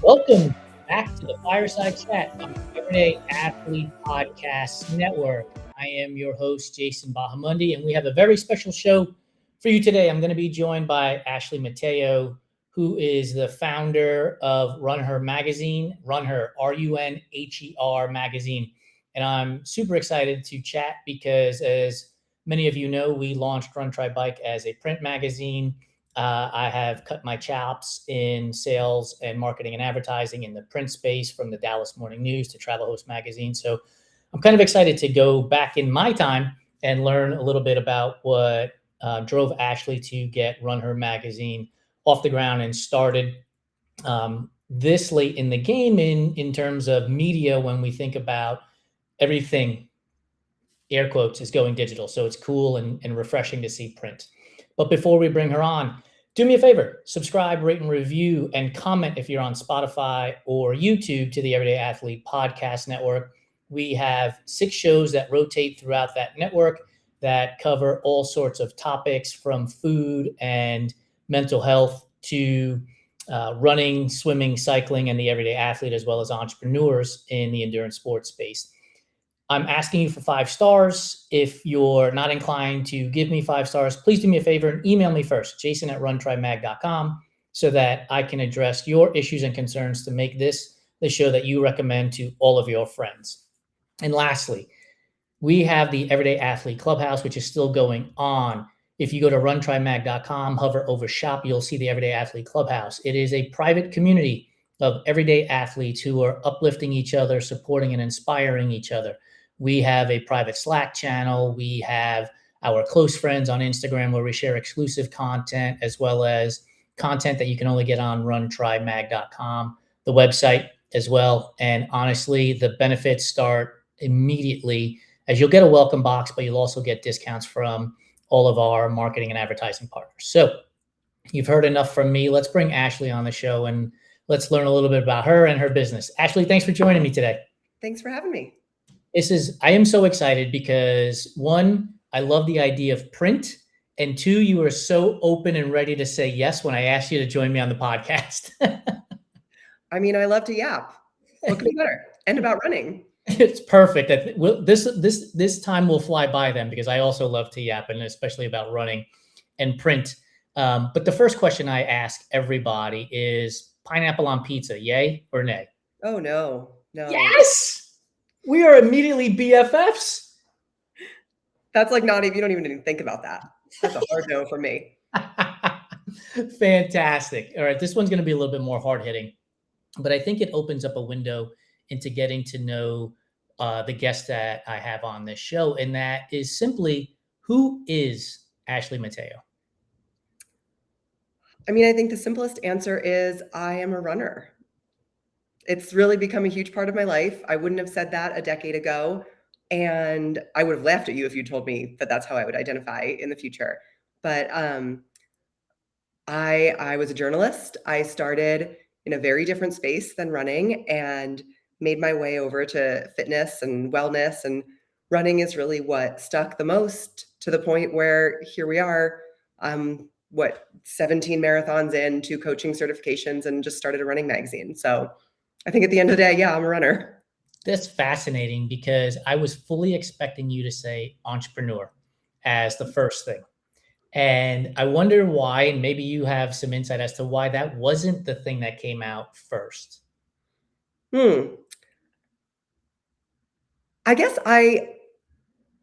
Welcome back to the Fireside Chat on the Everyday Athlete Podcast Network. I am your host, Jason Bahamundi, and we have a very special show for you today. I'm going to be joined by Ashley Mateo, who is the founder of RUNHER Magazine, RUNHER, RUNHER Magazine. And I'm super excited to chat because, as many of you know, we launched Run Try Bike as a print magazine. I have cut my chops in sales and marketing and advertising in the print space, from the Dallas Morning News to Travel Host Magazine. So I'm kind of excited to go back in my time and learn a little bit about what drove Ashley to get RUNHER Magazine off the ground and started this late in the game in terms of media, when we think about everything, air quotes, is going digital. So it's cool and refreshing to see print. But before we bring her on, do me a favor, subscribe, rate, and review, and comment if you're on Spotify or YouTube to the Everyday Athlete Podcast Network. We have 6 shows that rotate throughout that network that cover all sorts of topics, from food and mental health to running, swimming, cycling, and the everyday athlete, as well as entrepreneurs in the endurance sports space. I'm asking you for 5 stars. If you're not inclined to give me 5 stars, please do me a favor and email me first, jason@runtrymag.com, so that I can address your issues and concerns to make this the show that you recommend to all of your friends. And lastly, we have the Everyday Athlete Clubhouse, which is still going on. If you go to runtrymag.com, hover over shop, you'll see the Everyday Athlete Clubhouse. It is a private community of everyday athletes who are uplifting each other, supporting and inspiring each other. We have a private Slack channel. We have our close friends on Instagram, where we share exclusive content, as well as content that you can only get on runtrymag.com, the website as well. And honestly, the benefits start immediately, as you'll get a welcome box, but you'll also get discounts from all of our marketing and advertising partners. So you've heard enough from me. Let's bring Ashley on the show and let's learn a little bit about her and her business. Ashley, thanks for joining me today. Thanks for having me. I am so excited because, 1, I love the idea of print, and 2, you were so open and ready to say yes when I asked you to join me on the podcast. I mean, I love to yap. What could be better? And about running. It's perfect. This time will fly by then, because I also love to yap, and especially about running and print. But the first question I ask everybody is, pineapple on pizza, yay or nay? Oh, no. Yes! We are immediately BFFs. That's like not even, you don't even think about that. That's a hard no for me. Fantastic. All right, this one's going to be a little bit more hard-hitting, but I think it opens up a window into getting to know the guest that I have on this show, and that is simply, who is Ashley Mateo? I mean, I think the simplest answer is, I am a runner. It's really become a huge part of my life. I wouldn't have said that a decade ago, and I would have laughed at you if you told me that that's how I would identify in the future. But I was a journalist. I started in a very different space than running and made my way over to fitness and wellness, and running is really what stuck the most, to the point where here we are, 17 marathons in, 2 coaching certifications, and just started a running magazine. So I think at the end of the day, yeah, I'm a runner. That's fascinating, because I was fully expecting you to say entrepreneur as the first thing. And I wonder why, and maybe you have some insight as to why that wasn't the thing that came out first. I guess I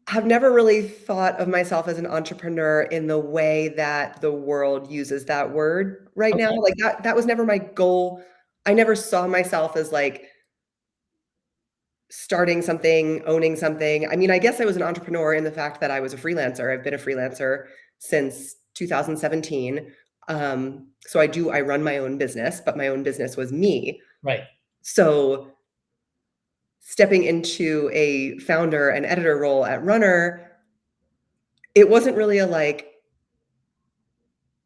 have never really thought of myself as an entrepreneur in the way that the world uses that word right now. Like that was never my goal. I never saw myself as like starting something, owning something. I mean, I guess I was an entrepreneur in the fact that I was a freelancer. I've been a freelancer since 2017. So I run my own business, but my own business was me. Right. So stepping into a founder and editor role at RUNHER, it wasn't really a like,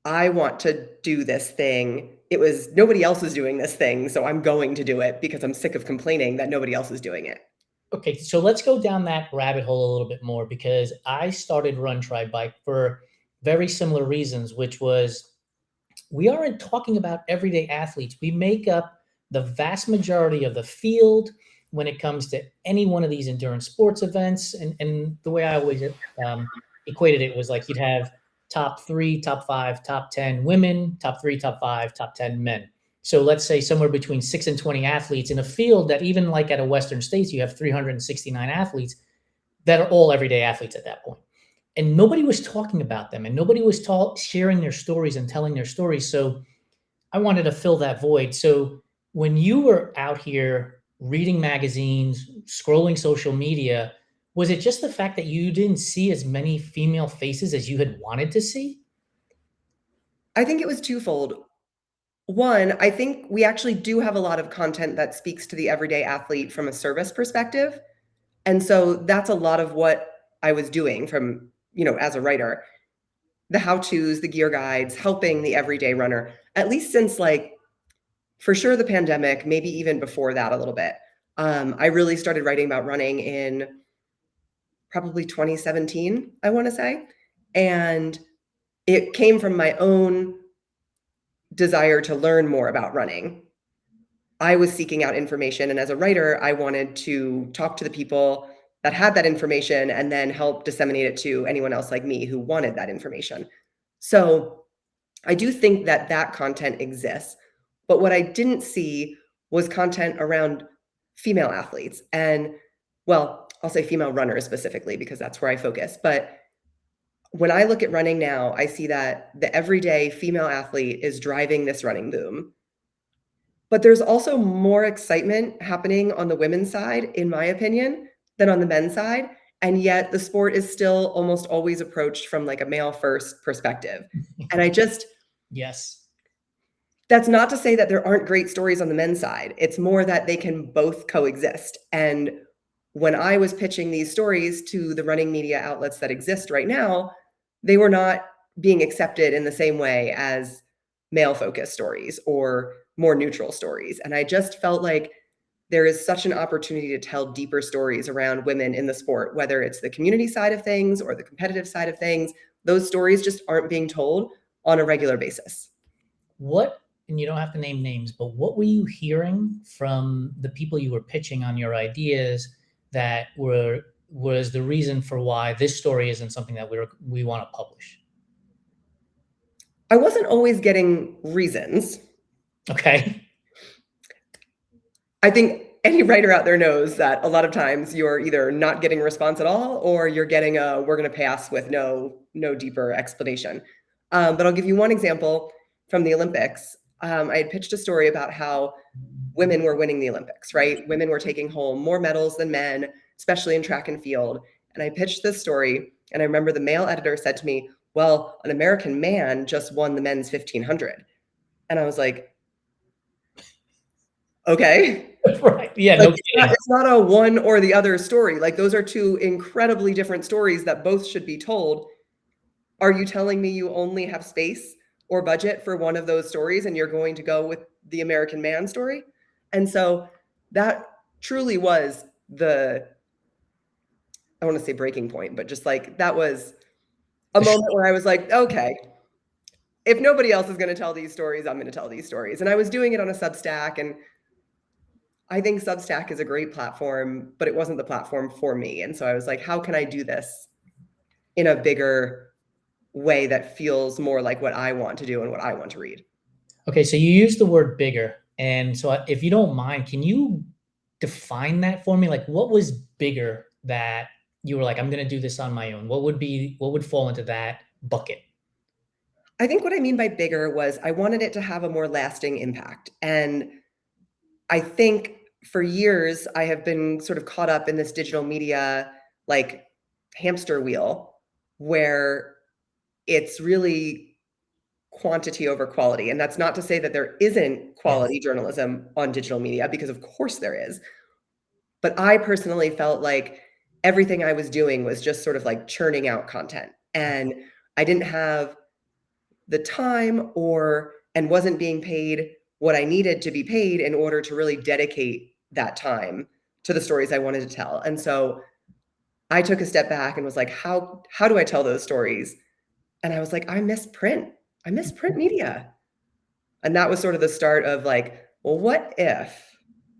I want to do this thing. It was, nobody else is doing this thing, so I'm going to do it because I'm sick of complaining that nobody else is doing it. Okay, so let's go down that rabbit hole a little bit more, because I started Run Try Bike for very similar reasons, which was, we aren't talking about everyday athletes. We make up the vast majority of the field when it comes to any one of these endurance sports events. And the way I always equated it was like you'd have top 3, top 5, top 10 women, top 3, top 5, top 10 men. So let's say somewhere between 6 and 20 athletes in a field that even like at a Western States, you have 369 athletes that are all everyday athletes at that point. And nobody was talking about them and nobody was sharing their stories and telling their stories. So I wanted to fill that void. So when you were out here reading magazines, scrolling social media, was it just the fact that you didn't see as many female faces as you had wanted to see? I think it was twofold. One, I think we actually do have a lot of content that speaks to the everyday athlete from a service perspective. And so that's a lot of what I was doing from, as a writer, the how-tos, the gear guides, helping the everyday runner, at least since like, for sure, the pandemic, maybe even before that a little bit. I really started writing about running in probably 2017, I want to say. And it came from my own desire to learn more about running. I was seeking out information. And as a writer, I wanted to talk to the people that had that information and then help disseminate it to anyone else like me who wanted that information. So I do think that that content exists. But what I didn't see was content around female athletes. And, well, I'll say female runners specifically because that's where I focus. But when I look at running now, I see that the everyday female athlete is driving this running boom. But there's also more excitement happening on the women's side, in my opinion, than on the men's side. And yet the sport is still almost always approached from like a male first perspective. And Yes. that's not to say that there aren't great stories on the men's side. It's more that they can both coexist. And when I was pitching these stories to the running media outlets that exist right now, they were not being accepted in the same way as male focused stories or more neutral stories. And I just felt like there is such an opportunity to tell deeper stories around women in the sport, whether it's the community side of things or the competitive side of things. Those stories just aren't being told on a regular basis. What, and you don't have to name names, but what were you hearing from the people you were pitching on your ideas that was the reason for why this story isn't something that we want to publish? I wasn't always getting reasons. Okay. I think any writer out there knows that a lot of times you're either not getting a response at all or you're getting a we're going to pass with no deeper explanation. But I'll give you one example from the Olympics. I had pitched a story about how women were winning the Olympics, right? Women were taking home more medals than men, especially in track and field. And I pitched this story, and I remember the male editor said to me, well, an American man just won the men's 1500. And I was like, okay. Right. Yeah. Like, No kidding. it's not a one or the other story. Like, those are two incredibly different stories that both should be told. Are you telling me you only have space or budget for one of those stories and you're going to go with the American man story? And so that truly was I want to say breaking point, but just like that was a moment where I was like, okay, if nobody else is going to tell these stories, I'm going to tell these stories. And I was doing it on a Substack, and I think Substack is a great platform, but it wasn't the platform for me. And so I was like, how can I do this in a bigger way that feels more like what I want to do and what I want to read? Okay, so you use the word bigger. And so if you don't mind, can you define that for me? Like, what was bigger that you were like, I'm going to do this on my own? What would fall into that bucket? I think what I mean by bigger was I wanted it to have a more lasting impact. And I think for years, I have been sort of caught up in this digital media, like hamster wheel, where it's really quantity over quality. And that's not to say that there isn't quality journalism on digital media, because of course there is. But I personally felt like everything I was doing was just sort of like churning out content. And I didn't have the time and wasn't being paid what I needed to be paid in order to really dedicate that time to the stories I wanted to tell. And so I took a step back and was like, how do I tell those stories? And I was like, I miss print media. And that was sort of the start of like, well, what if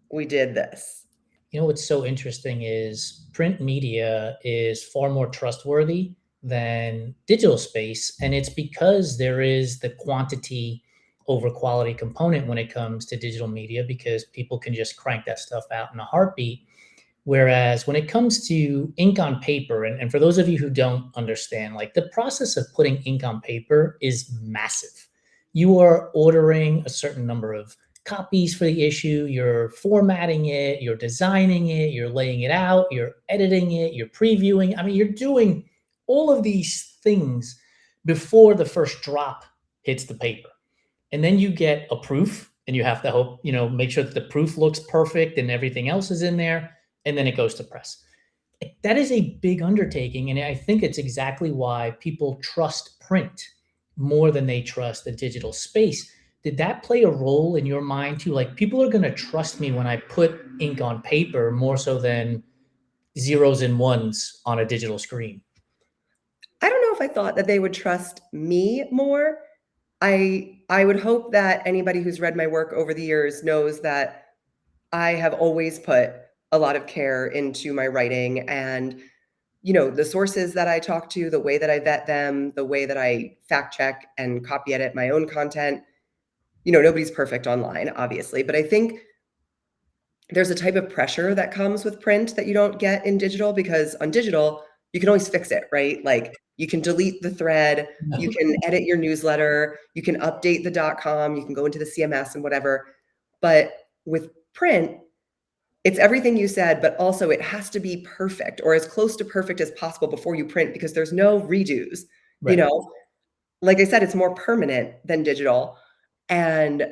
we did this? You know what's so interesting is print media is far more trustworthy than digital space. And it's because there is the quantity over quality component when it comes to digital media, because people can just crank that stuff out in a heartbeat. Whereas when it comes to ink on paper, and for those of you who don't understand, like the process of putting ink on paper is massive. You are ordering a certain number of copies for the issue, you're formatting it, you're designing it, you're laying it out, you're editing it, you're previewing. I mean, you're doing all of these things before the first drop hits the paper. And then you get a proof, and you have to hope, make sure that the proof looks perfect and everything else is in there. And then it goes to press. That is a big undertaking. And I think it's exactly why people trust print more than they trust the digital space. Did that play a role in your mind too? Like, people are going to trust me when I put ink on paper more so than zeros and ones on a digital screen. I don't know if I thought that they would trust me more. I would hope that anybody who's read my work over the years knows that I have always put a lot of care into my writing, and the sources that I talk to, the way that I vet them, the way that I fact check and copy edit my own content. Nobody's perfect online, obviously, but I think there's a type of pressure that comes with print that you don't get in digital, because on digital, you can always fix it, right? Like, you can delete the thread, you can edit your newsletter, you can update the .com, you can go into the CMS and whatever. But with print, it's everything you said, but also it has to be perfect, or as close to perfect as possible before you print, because there's no redos. Right. Like I said, it's more permanent than digital. And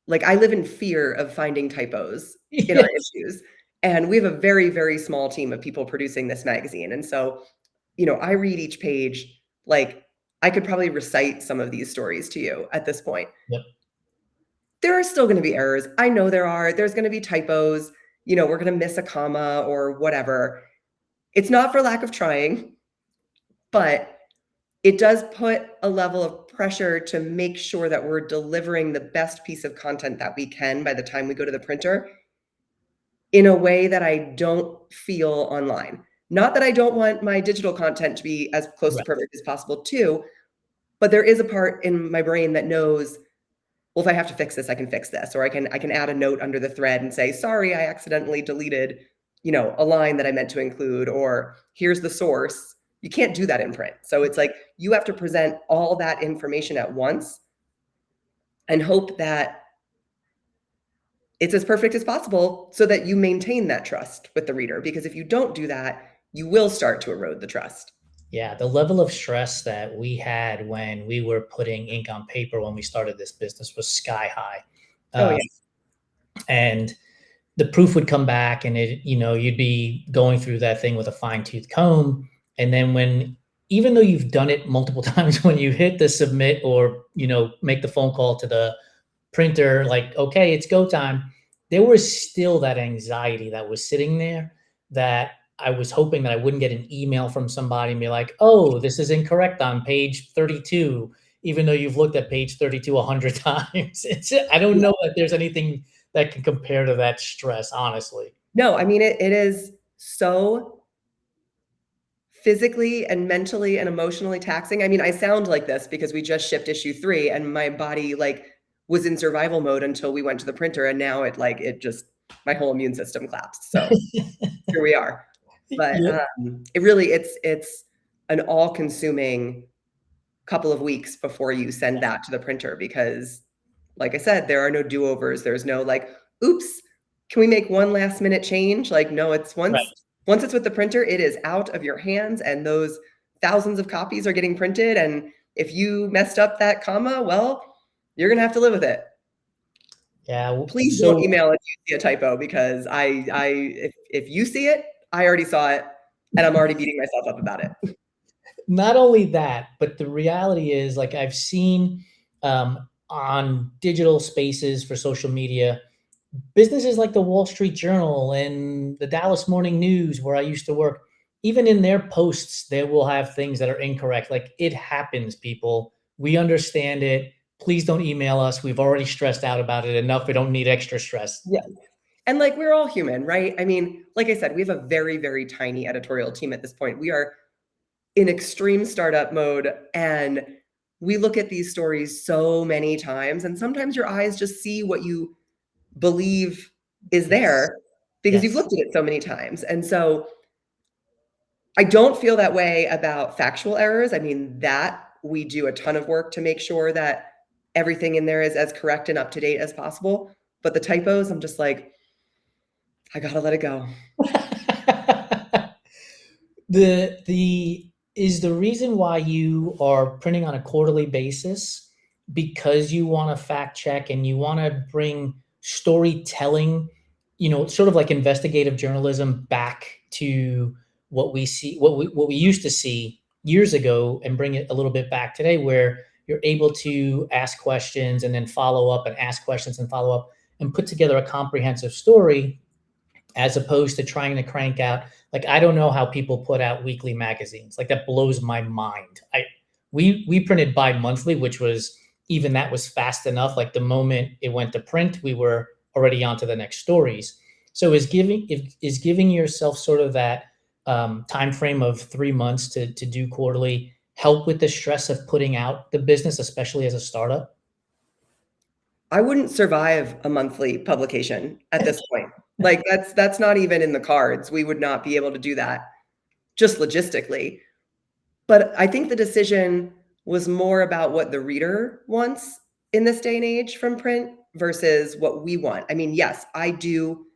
like, I live in fear of finding typos in our issues. And we have a very, very small team of people producing this magazine. And so, I read each page. Like, I could probably recite some of these stories to you at this point. Yep. There are still going to be errors. I know there are. There's going to be typos. We're going to miss a comma or whatever. It's not for lack of trying, but it does put a level of pressure to make sure that we're delivering the best piece of content that we can by the time we go to the printer, in a way that I don't feel online. Not that I don't want my digital content to be as close to perfect as possible too, but there is a part in my brain that knows, well, if I have to fix this, I can fix this, or I can add a note under the thread and say, sorry, I accidentally deleted, a line that I meant to include, or here's the source. You can't do that in print. So it's like, you have to present all that information at once and hope that it's as perfect as possible, so that you maintain that trust with the reader. Because if you don't do that, you will start to erode the trust. Yeah, the level of stress that we had when we were putting ink on paper when we started this business was sky high. And the proof would come back, and you'd be going through that thing with a fine-tooth comb. And then even though you've done it multiple times, when you hit the submit or, make the phone call to the printer, like, okay, it's go time, there was still that anxiety that was sitting there, that I was hoping that I wouldn't get an email from somebody and be like, oh, this is incorrect on page 32, even though you've looked at page 32 100 times. I don't know that there's anything that can compare to that stress, honestly. No, I mean, it is so physically and mentally and emotionally taxing. I mean, I sound like this because we just shipped issue 3, and my body was in survival mode until we went to the printer, and now it just, my whole immune system collapsed. So here we are. But it's an all-consuming couple of weeks before you send that to the printer, because, like I said, there are no do-overs. There's no oops, can we make one last minute change? No, it's once it's with the printer, it is out of your hands, and those thousands of copies are getting printed. And if you messed up that comma, well, you're going to have to live with it. Yeah. Please don't email if you see a typo, because if you see it, I already saw it, and I'm already beating myself up about it. Not only that, but the reality is, I've seen on digital spaces for social media, businesses like the Wall Street Journal and the Dallas Morning News, where I used to work, even in their posts, they will have things that are incorrect. It happens, people. We understand it. please don't email us. We've already stressed out about it enough. We don't need extra stress. Yeah. And like, we're all human, right? I mean, like I said, we have a very, very tiny editorial team at this point. We are in extreme startup mode, and we look at these stories so many times, and sometimes your eyes just see what you believe is there because you've looked at it so many times. And so I don't feel that way about factual errors. I mean, that we do a ton of work to make sure that everything in there is as correct and up to date as possible. But the typos, I'm just like, I gotta let it go. Is the reason why you are printing on a quarterly basis because you want to fact check and you want to bring storytelling, sort of like investigative journalism back to what we see, what we used to see years ago, and bring it a little bit back today, where you're able to ask questions and then follow up and ask questions and follow up and put together a comprehensive story, as opposed to trying to crank out, like, I don't know how people put out weekly magazines. Like, that blows my mind. We printed bi-monthly, which was, even that was fast enough. Like, the moment it went to print, we were already on to the next stories. So is giving yourself sort of that time frame of 3 months to do quarterly help with the stress of putting out the business, especially as a startup? I wouldn't survive a monthly publication at this point. Like, that's not even in the cards. We would not be able to do that just logistically. But I think the decision was more about what the reader wants in this day and age from print versus what we want. I mean, yes, I do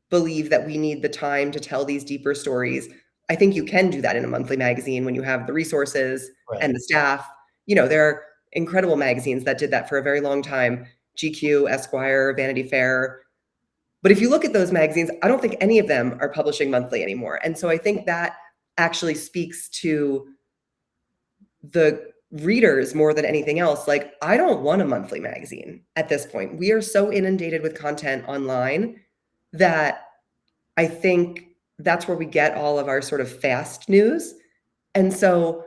believe that we need the time to tell these deeper stories. I think you can do that in a monthly magazine when you have the resources and the staff. There are incredible magazines that did that for a very long time. GQ, Esquire, Vanity Fair. But if you look at those magazines, I don't think any of them are publishing monthly anymore. And so I think that actually speaks to the readers more than anything else. Like, I don't want a monthly magazine at this point. We are so inundated with content online that I think that's where we get all of our sort of fast news. And so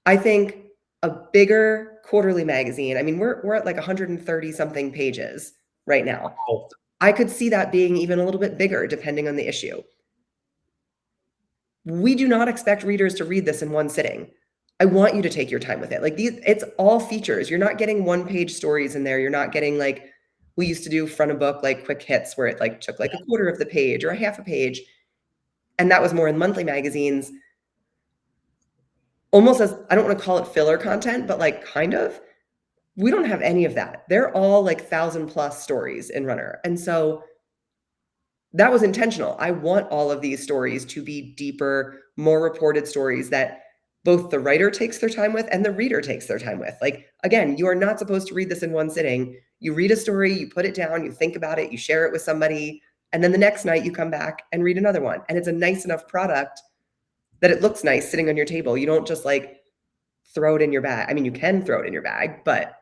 I think a bigger quarterly magazine, I mean, we're at like 130 something pages right now. Oh. I could see that being even a little bit bigger depending on the issue. We do not expect readers to read this in one sitting. I want you to take your time with it. Like, it's all features. You're not getting one-page stories in there. You're not getting, like, we used to do front of book, like, quick hits where it like took like a quarter of the page or a half a page. And that was more in monthly magazines, almost as, I don't want to call it filler content, but like, kind of. We don't have any of that. They're all like 1,000+ stories in Runner. And so that was intentional. I want all of these stories to be deeper, more reported stories that both the writer takes their time with and the reader takes their time with. Like, again, you are not supposed to read this in one sitting. You read a story, you put it down, you think about it, you share it with somebody, and then the next night you come back and read another one. And it's a nice enough product that it looks nice sitting on your table. You don't just like throw it in your bag. I mean, you can throw it in your bag, but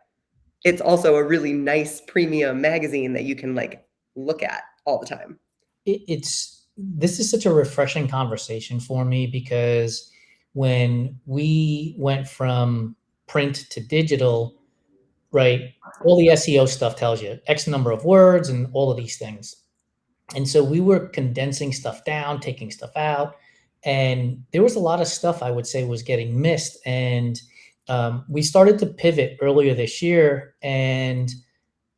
it's also a really nice premium magazine that you can like look at all the time. This is such a refreshing conversation for me, because when we went from print to digital, right, all the SEO stuff tells you X number of words and all of these things. And so we were condensing stuff down, taking stuff out, and there was a lot of stuff I would say was getting missed. And we started to pivot earlier this year, and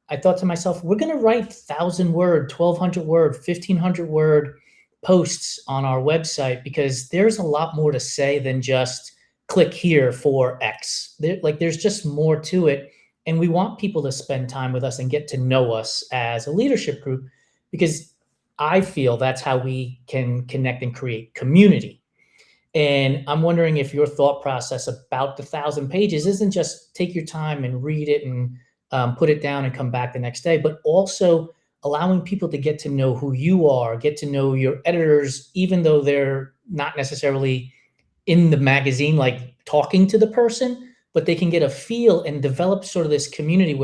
I thought to myself, we're going to write 1,000 word, 1,200 word, 1,500 word posts on our website, because there's a lot more to say than just click here for X. There's just more to it. And we want people to spend time with us and get to know us as a leadership group, because I feel that's how we can connect and create community. And I'm wondering if your thought process about the 1,000 pages isn't just take your time and read it and put it down and come back the next day, but also allowing people to get to know who you are, get to know your editors, even though they're not necessarily in the magazine, like talking to the person, but they can get a feel and develop sort of this community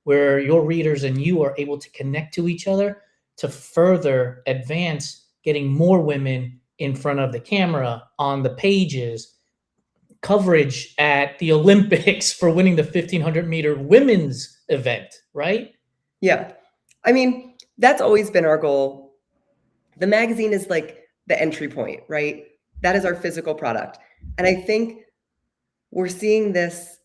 where your readers and you are able to connect to each other to further advance getting more women in front of the camera, on the pages, coverage at the Olympics for winning the 1500-meter women's event, right? Yeah. I mean, that's always been our goal. The magazine is like the entry point, right? That is our physical product. And I think we're seeing this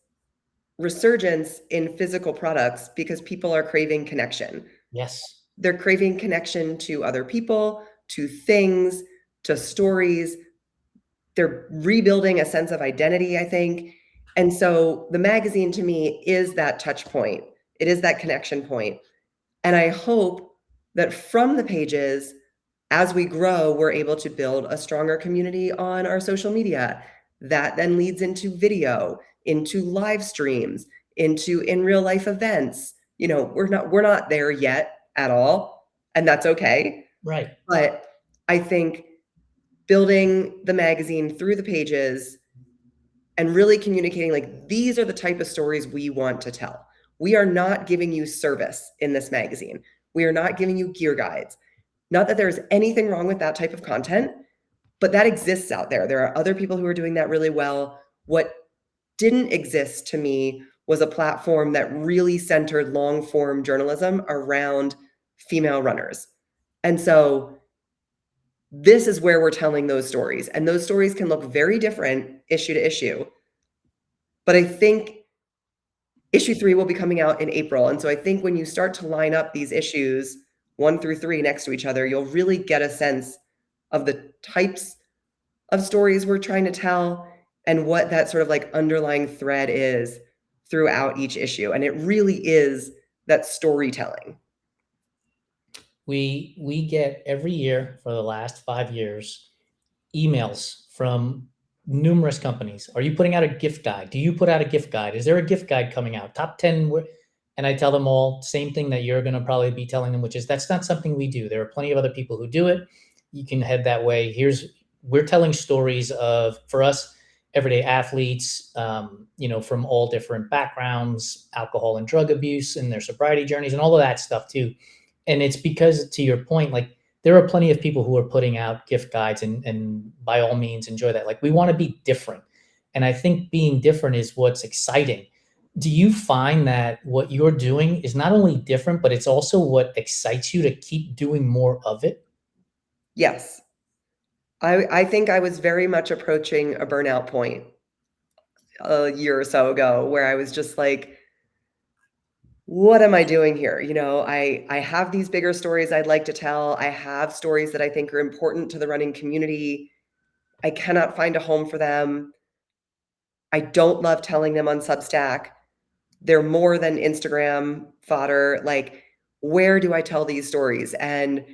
resurgence in physical products because people are craving connection. Yes. They're craving connection to other people, to things, to stories. They're rebuilding a sense of identity, I think. And so the magazine to me is that touch point. It is that connection point. And I hope that from the pages, as we grow, we're able to build a stronger community on our social media. That then leads into video, into live streams, into in real life events. You know, we're not there yet at all, and that's okay. Right. But I think building the magazine through the pages and really communicating like these are the type of stories we want to tell. We are not giving you service in this magazine. We are not giving you gear guides. Not that there's anything wrong with that type of content, but that exists out there. There are other people who are doing that really well. What didn't exist to me was a platform that really centered long form journalism around female runners. And so this is where we're telling those stories. And those stories can look very different issue to issue. But I think issue 3 will be coming out in April. And so I think when you start to line up these issues 1 through 3 next to each other, you'll really get a sense of the types of stories we're trying to tell and what that sort of like underlying thread is throughout each issue. And it really is that storytelling. We get every year for the last 5 years emails from numerous companies. Are you putting out a gift guide? Do you put out a gift guide? Is there a gift guide coming out? Top 10. And I tell them all same thing that you're going to probably be telling them, which is that's not something we do. There are plenty of other people who do it. You can head that way. We're telling stories of, for us, everyday athletes, from all different backgrounds, alcohol and drug abuse and their sobriety journeys and all of that stuff too. And it's because, to your point, like there are plenty of people who are putting out gift guides and by all means enjoy that. Like we want to be different. And I think being different is what's exciting. Do you find that what you're doing is not only different, but it's also what excites you to keep doing more of it? Yes. I think I was very much approaching a burnout point a year or so ago where I was just like, what am I doing here? You know, I have these bigger stories I'd like to tell. I have stories that I think are important to the running community. I cannot find a home for them. I don't love telling them on Substack. They're more than Instagram fodder. Like, where do I tell these stories? And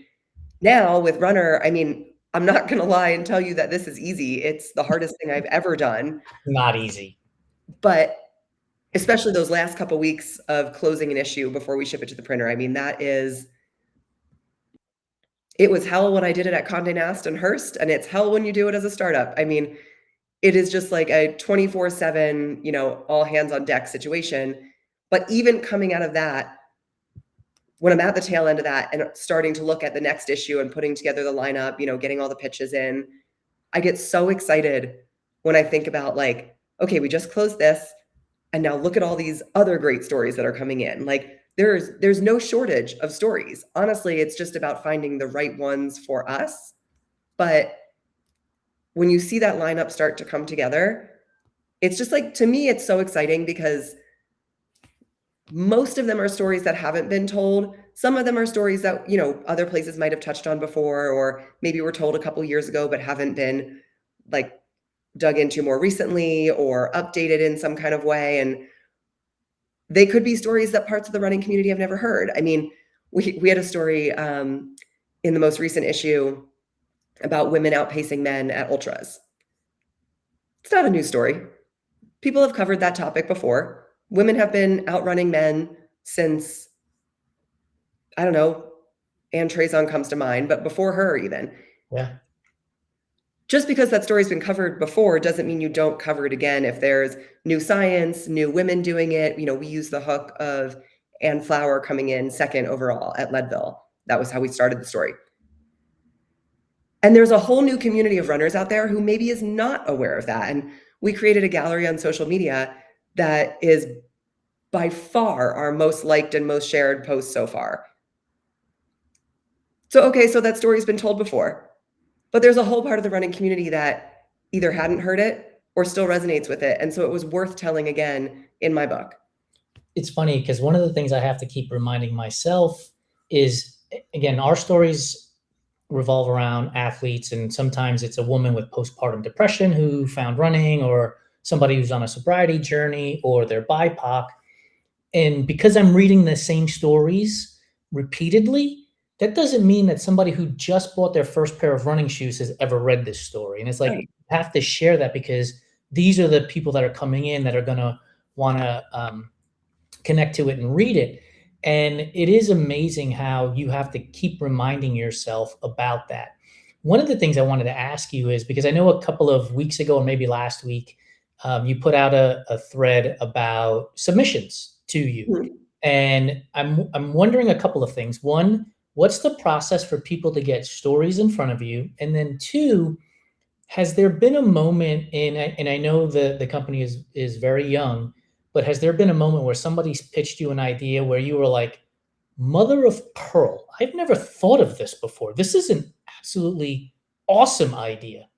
now with Runner, I mean, I'm not going to lie and tell you that this is easy. It's the hardest thing I've ever done. Not easy. But especially those last couple weeks of closing an issue before we ship it to the printer. I mean, it was hell when I did it at Condé Nast and Hearst, and it's hell when you do it as a startup. I mean, it is just like a 24/7, all hands on deck situation. But even coming out of that, when I'm at the tail end of that and starting to look at the next issue and putting together the lineup, getting all the pitches in, I get so excited when I think about like, okay, we just closed this. And now look at all these other great stories that are coming in. Like there's no shortage of stories. Honestly, it's just about finding the right ones for us. But when you see that lineup start to come together, it's just like, to me, it's so exciting because most of them are stories that haven't been told. Some of them are stories that, other places might have touched on before, or maybe were told a couple years ago, but haven't been like dug into more recently or updated in some kind of way. And they could be stories that parts of the running community have never heard. I mean, we had a story in the most recent issue about women outpacing men at ultras. It's not a new story. People have covered that topic before. Women have been outrunning men since, I don't know, Anne Trezon comes to mind, but before her even. Yeah. Just because that story's been covered before doesn't mean you don't cover it again. If there's new science, new women doing it, we use the hook of Ann Flower coming in second overall at Leadville. That was how we started the story. And there's a whole new community of runners out there who maybe is not aware of that. And we created a gallery on social media that is by far our most liked and most shared post so far. So, okay, so that story's been told before, but there's a whole part of the running community that either hadn't heard it or still resonates with it. And so it was worth telling again in my book. It's funny because one of the things I have to keep reminding myself is, again, our stories revolve around athletes, and sometimes it's a woman with postpartum depression who found running, or somebody who's on a sobriety journey, or they're BIPOC. And because I'm reading the same stories repeatedly, that doesn't mean that somebody who just bought their first pair of running shoes has ever read this story. And it's like, Right. you have to share that because these are the people that are coming in that are going to want to connect to it and read it. And it is amazing how you have to keep reminding yourself about that. One of the things I wanted to ask you is, because I know a couple of weeks ago, or maybe last week, you put out a thread about submissions to you. Mhm. And I'm wondering a couple of things. One, what's the process for people to get stories in front of you? And then two, has there been a moment in, and I know the company is very young, but has there been a moment where somebody's pitched you an idea where you were like, mother of pearl, I've never thought of this before. This is an absolutely awesome idea.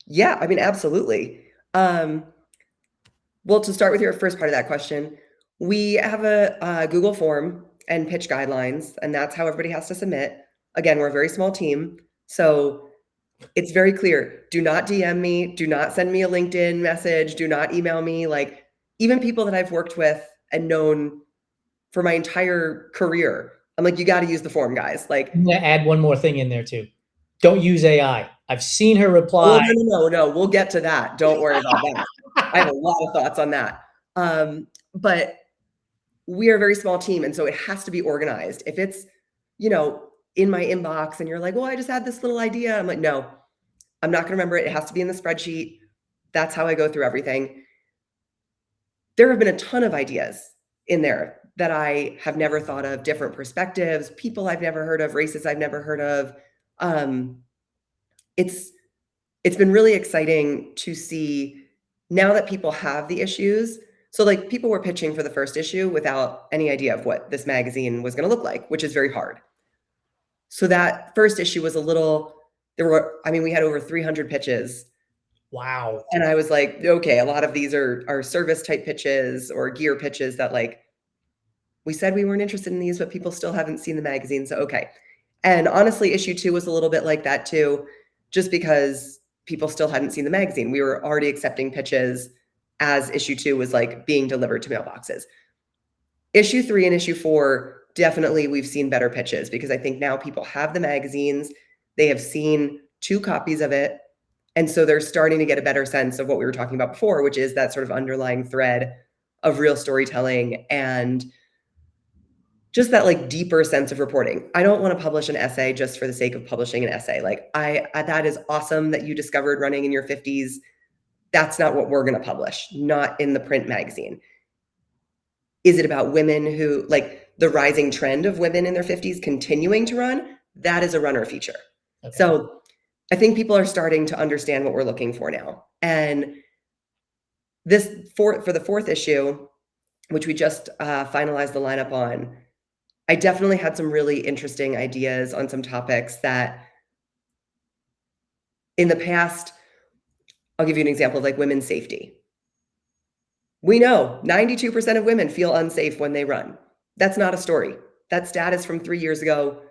Yeah, I mean, absolutely. Um, well, to start with your first part of that question, we have a Google form and pitch guidelines, and that's how everybody has to submit. Again, we're a very small team, so it's very clear. Do not DM me. Do not send me a LinkedIn message. Do not email me. Like, even people that I've worked with and known for my entire career, I'm like, you got to use the form, guys. Like, I'm going to add one more thing in there too. Don't use AI. I've seen her oh, reply. no. We'll get to that. Don't worry about that. I have a lot of thoughts on that. But we are a very small team, and so it has to be organized. If it's, in my inbox and you're like, "Oh, I just had this little idea." I'm like, "No, I'm not gonna remember it. It has to be in the spreadsheet." That's how I go through everything. There have been a ton of ideas in there that I have never thought of, different perspectives, people I've never heard of, races I've never heard of. Um, it's it's been really exciting to see now that people have the issues. So, like, people were pitching for the first issue without any idea of what this magazine was gonna look like, which is very hard. So that first issue was a little we had over 300 pitches, Wow. and I was like, "Okay, a lot of these are service type pitches or gear pitches that, like, we said we weren't interested in these, but people still haven't seen the magazine, so okay." And honestly, issue 2 was a little bit like that too, just because people still hadn't seen the magazine. We were already accepting pitches as issue 2 was, like, being delivered to mailboxes. Issue 3 and issue 4, definitely we've seen better pitches because I think now people have the magazines, they have seen 2 copies of it, and so they're starting to get a better sense of what we were talking about before, which is that sort of underlying thread of real storytelling and just that, like, deeper sense of reporting. I don't wanna publish an essay just for the sake of publishing an essay. Like, I that is awesome that you discovered running in your 50s. That's not what we're gonna publish, not in the print magazine. Is it about women who like, the rising trend of women in their 50s continuing to run? That is a runner feature. Okay. So, I think people are starting to understand what we're looking for now. And for the 4th issue, which we just, finalized the lineup on, I definitely had some really interesting ideas on some topics that in the past I'll give you an example of, like, women's safety. We know 92% of women feel unsafe when they run. That's not a story. That stat is from 3 years ago.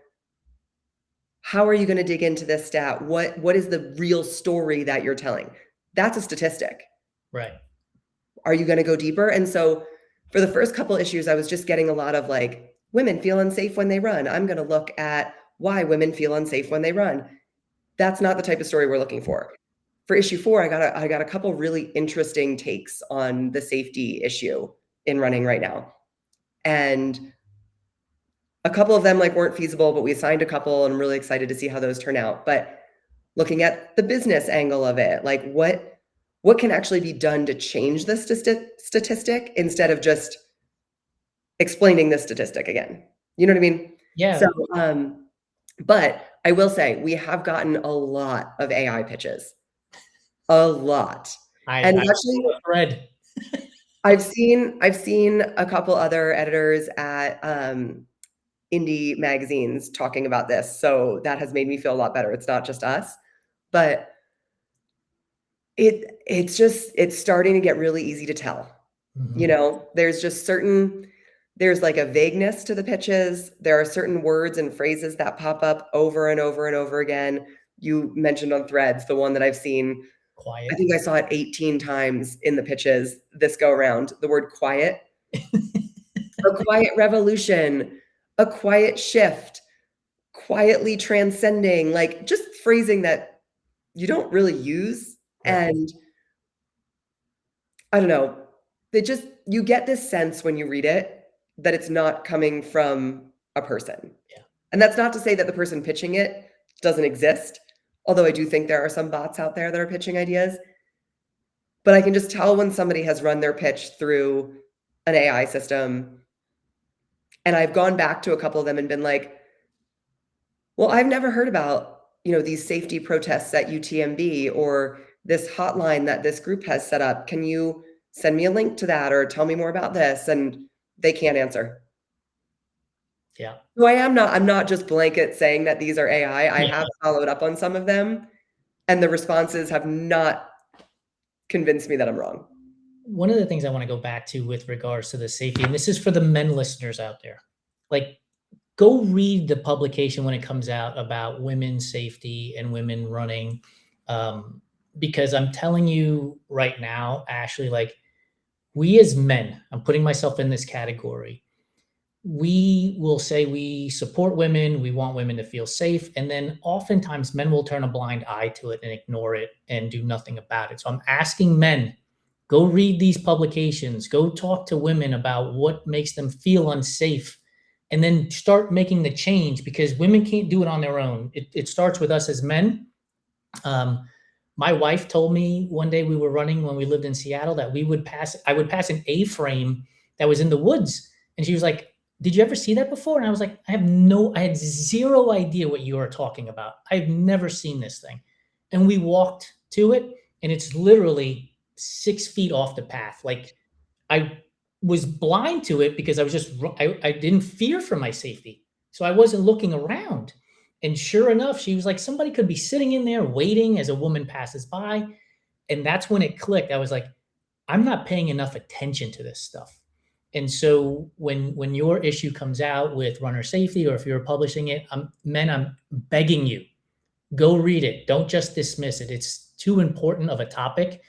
How are you gonna dig into this stat? What is the real story that you're telling? That's a statistic. Right. Are you gonna go deeper? And so, for the first couple issues, I was just getting a lot of, like, women feel unsafe when they run. I'm gonna look at why women feel unsafe when they run. That's not the type of story we're looking for. For issue 4, I got a couple really interesting takes on the safety issue in running right now. And a couple of them, like, weren't feasible, but we assigned a couple, and I'm really excited to see how those turn out. But looking at the business angle of it, like, what can actually be done to change the statistic instead of just explaining the statistic again? You know what I mean? Yeah. So, but I will say we have gotten a lot of AI pitches. A lot. And I actually, saw the thread. I've seen a couple other editors at indie magazines talking about this, so that has made me feel a lot better. It's not just us, but it's starting to get really easy to tell. You Mhm. know, there's like a vagueness to the pitches. There are certain words and phrases that pop up over and over and over again. You mentioned on Threads, the one that I've seen, I Quiet. think I saw it 18 times in the pitches this go around, the word quiet, a quiet revolution, a quiet shift, quietly transcending, like just phrasing that you don't really use. Right. And I don't know, they just, you get this sense when you read it that it's not coming from a person. Yeah. And that's not to say that the person pitching it doesn't exist, although I do think there are some bots out there that are pitching ideas. But I can just tell when somebody has run their pitch through an AI system. And I've gone back to a couple of them and been like, well, I've never heard about, these safety protests at UTMB or this hotline that this group has set up. Can you send me a link to that or tell me more about this? And they can't answer. Yeah. So I'm not just blanket saying that these are AI. I Yeah. have followed up on some of them, and the responses have not convinced me that I'm wrong. One of the things I want to go back to with regards to the safety, and this is for the men listeners out there, like go read the publication when it comes out about women's safety and women running. Um, because I'm telling you right now, Ashley, like we as men, I'm putting myself in this category. We will say we support women, we want women to feel safe, and then oftentimes men will turn a blind eye to it and ignore it and do nothing about it. So I'm asking men, go read these publications, go talk to women about what makes them feel unsafe, and then start making the change because women can't do it on their own. It starts with us as men. um, my wife told me one day we were running when we lived in Seattle that I would pass an A-frame that was in the woods. And she was like, did you ever see that before? And I was like, I had zero idea what you are talking about. I've never seen this thing. And we walked to it and it's literally 6 feet off the path. Like I was blind to it because I didn't fear for my safety. So I wasn't looking around. And sure enough, she was like, somebody could be sitting in there waiting as a woman passes by. And that's when it clicked. I was like, I'm not paying enough attention to this stuff. And so when your issue comes out with runner safety, or if you're publishing it, I'm begging you, go read it. Don't just dismiss it. It's too important of a topic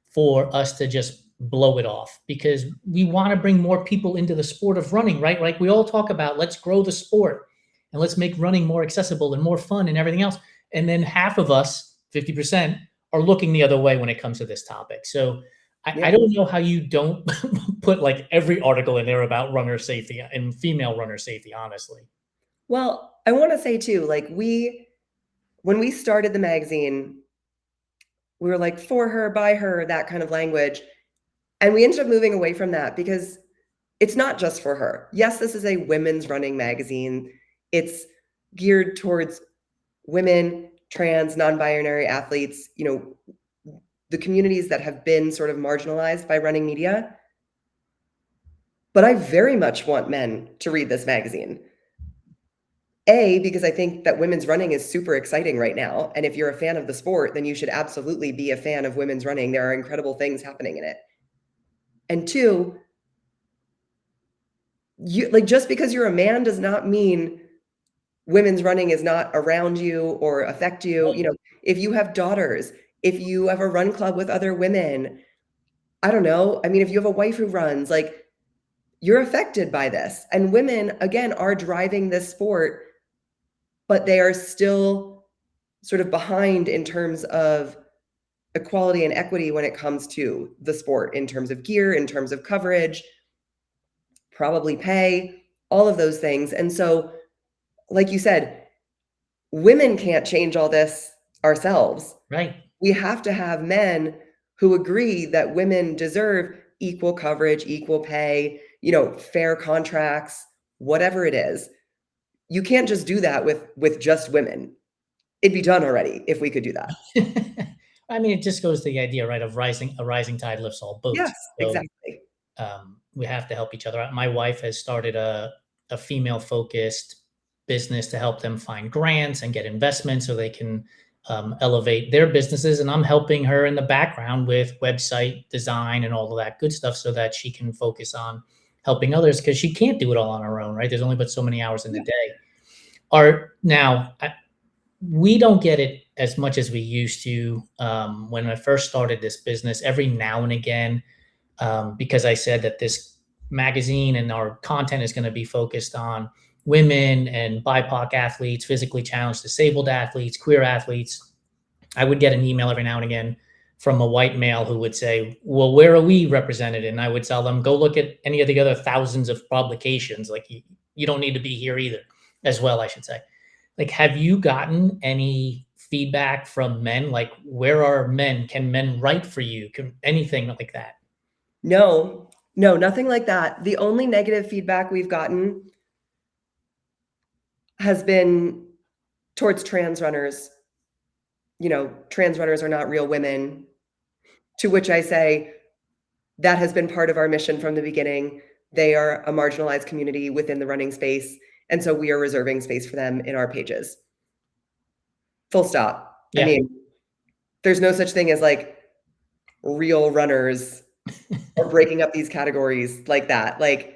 for us to just blow it off because we want to bring more people into the sport of running, right? Like we all talk about, let's grow the sport and let's make running more accessible and more fun and everything else. And then half of us, 50%, are looking the other way when it comes to this topic. So I Yeah. don't know how you don't put like every article in there about runner safety and female runner safety, honestly. Well, I want to say too, like when we started the magazine, we were like for her, by her, that kind of language. And we ended up moving away from that because it's not just for her. Yes, this is a women's running magazine. It's geared towards women, trans, non-binary athletes, the communities that have been sort of marginalized by running media. But I very much want men to read this magazine. Because I think that women's running is super exciting right now. And if you're a fan of the sport, then you should absolutely be a fan of women's running. There are incredible things happening in it. And two, just because you're a man does not mean women's running is not around you or affect you. If you have daughters, if you have a run club with other women, I don't know. I mean, if you have a wife who runs, like you're affected by this. And women, again, are driving this sport, but they are still sort of behind in terms of equality and equity when it comes to the sport, in terms of gear, in terms of coverage, probably pay, all of those things. And so, like you said, women can't change all this ourselves. Right. We have to have men who agree that women deserve equal coverage, equal pay, fair contracts, whatever it is. You can't just do that with just women. It'd be done already if we could do that. I mean, it just goes to the idea, right, of a rising tide lifts all boats. Yes, So exactly. we have to help each other out. My wife has started a female focused business to help them find grants and get investments so they can elevate their businesses. And I'm helping her in the background with website design and all of that good stuff so that she can focus on helping others because she can't do it all on her own, right? There's only but so many hours in the Yeah. day. Art now, we don't get it as much as we used to. When I first started this business, every now and again, because I said that this magazine and our content is going to be focused on women and BIPOC athletes, physically challenged, disabled athletes, queer athletes. I would get an email every now and again from a white male who would say, "Well, where are we represented?" And I would tell them, "Go look at any of the other thousands of publications. Like you don't need to be here either, as well, I should say." Like, have you gotten any feedback from men? Like, where are men? Can men write for you? Can anything like that? No, no, nothing like that. The only negative feedback we've gotten has been towards trans runners. Trans runners are not real women, to which I say that has been part of our mission from the beginning. They are a marginalized community within the running space, and so we are reserving space for them in our pages. Full stop. I Yeah. mean, there's no such thing as like real runners or breaking up these categories like that. Like,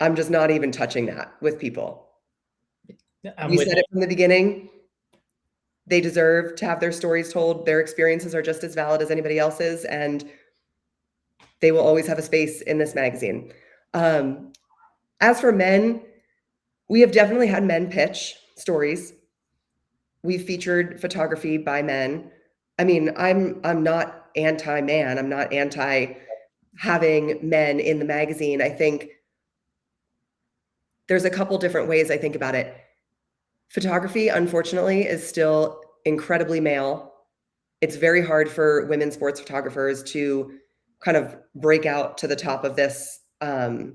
I'm just not even touching that with people. I'm We with said you. it from the beginning. They deserve to have their stories told. Their experiences are just as valid as anybody else's, and they will always have a space in this magazine. As for men, we have definitely had men pitch stories. We've featured photography by men. I mean, I'm not anti-man. I'm not anti having men in the magazine. I think there's a couple different ways I think about it. Photography, unfortunately, is still incredibly male. It's very hard for women sports photographers to kind of break out to the top of this, to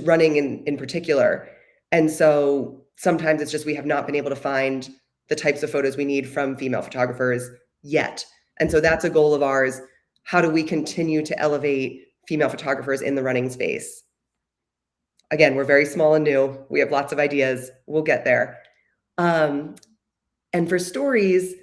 running in particular. And so sometimes it's just we have not been able to find the types of photos we need from female photographers yet. And so that's a goal of ours. How do we continue to elevate female photographers in the running space? Again, we're very small and new. We have lots of ideas. We'll get there. And for stories,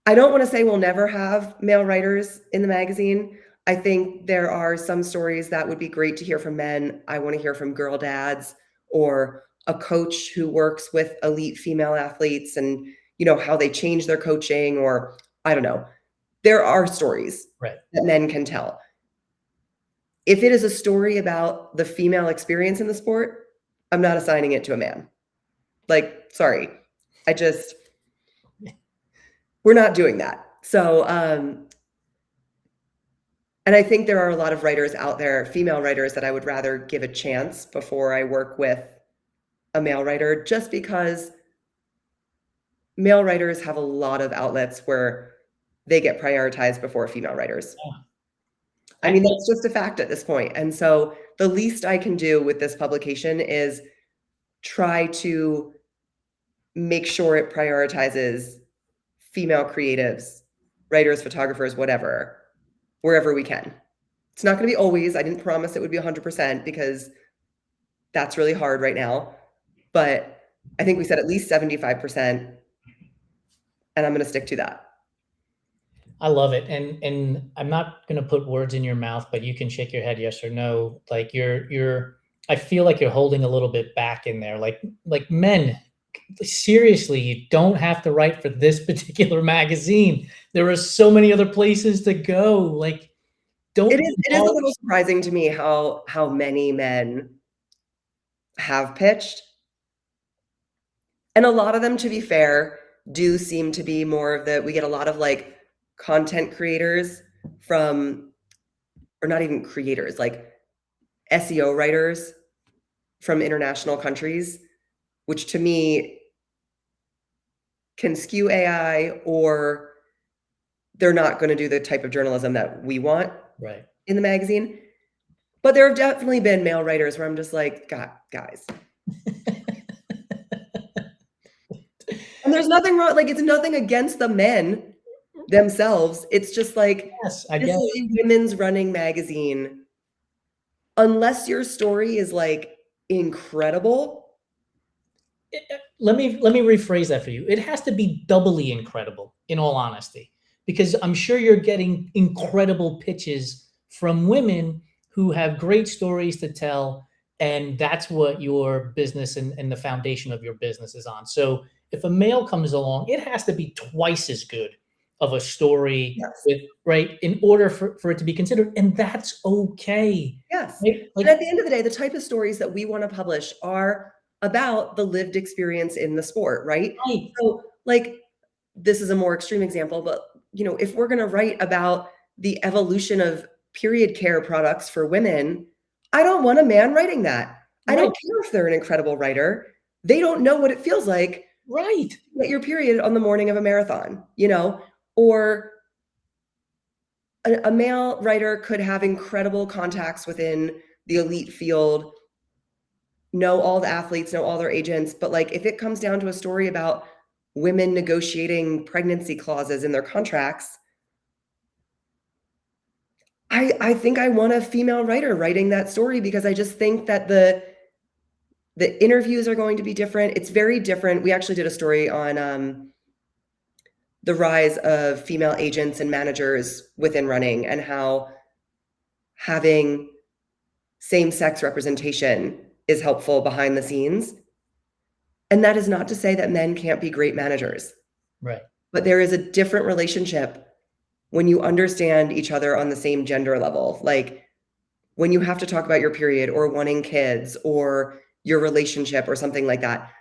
I don't want to say we'll never have male writers in the magazine. I think there are some stories that would be great to hear from men. I want to hear from girl dads or a coach who works with elite female athletes and, how they change their coaching, or I don't know. There are stories Right. that men can tell. If it is a story about the female experience in the sport, I'm not assigning it to a man. Like, sorry. We're not doing that. So, and I think there are a lot of writers out there, female writers, that I would rather give a chance before I work with a male writer, just because male writers have a lot of outlets where they get prioritized before female writers. Yeah. I mean, that's just a fact at this point. And so the least I can do with this publication is try to make sure it prioritizes female creatives, writers, photographers, whatever, wherever we can. It's not going to be always. I didn't promise it would be 100% because that's really hard right now. But I think we said at least 75%, and I'm going to stick to that. I love it. And I'm not going to put words in your mouth, but you can shake your head yes or no. Like I feel like you're holding a little bit back in there. Like men, seriously, you don't have to write for this particular magazine. There are so many other places to go. Like, don't It is a little surprising to me how many men have pitched. And a lot of them, to be fair, do seem to be more of we get a lot of like content creators from, or not even creators, like SEO writers from international countries, which to me can skew AI, or they're not going to do the type of journalism that we want right in the magazine. But there have definitely been male writers where I'm just like, God, guys. And there's nothing wrong, like, it's nothing against the men themselves. It's just like, Yes, I this guess. is a women's running magazine. Unless your story is, like, incredible. Let me rephrase that for you. It has to be doubly incredible, in all honesty, because I'm sure you're getting incredible pitches from women who have great stories to tell, and that's what your business and the foundation of your business is on. So if a male comes along, it has to be twice as good of a story Yes. with right in order for it to be considered, and that's okay. Yes. Right? And at the end of the day, the type of stories that we wanna publish are about the lived experience in the sport, right? Right, So, like, this is a more extreme example, but, if we're gonna write about the evolution of period care products for women, I don't want a man writing that. I right, don't care if they're an incredible writer. They don't know what it feels like right. to get your period on the morning of a marathon, Or a male writer could have incredible contacts within the elite field, know all the athletes, know all their agents, but, like, if it comes down to a story about women negotiating pregnancy clauses in their contracts, I think I want a female writer writing that story because I just think that the interviews are going to be different. It's very different. We actually did a story on, the rise of female agents and managers within running and how having same-sex representation is helpful behind the scenes. And that is not to say that men can't be great managers, Right. but there is a different relationship when you understand each other on the same gender level. Like, when you have to talk about your period or wanting kids or your relationship or something like that.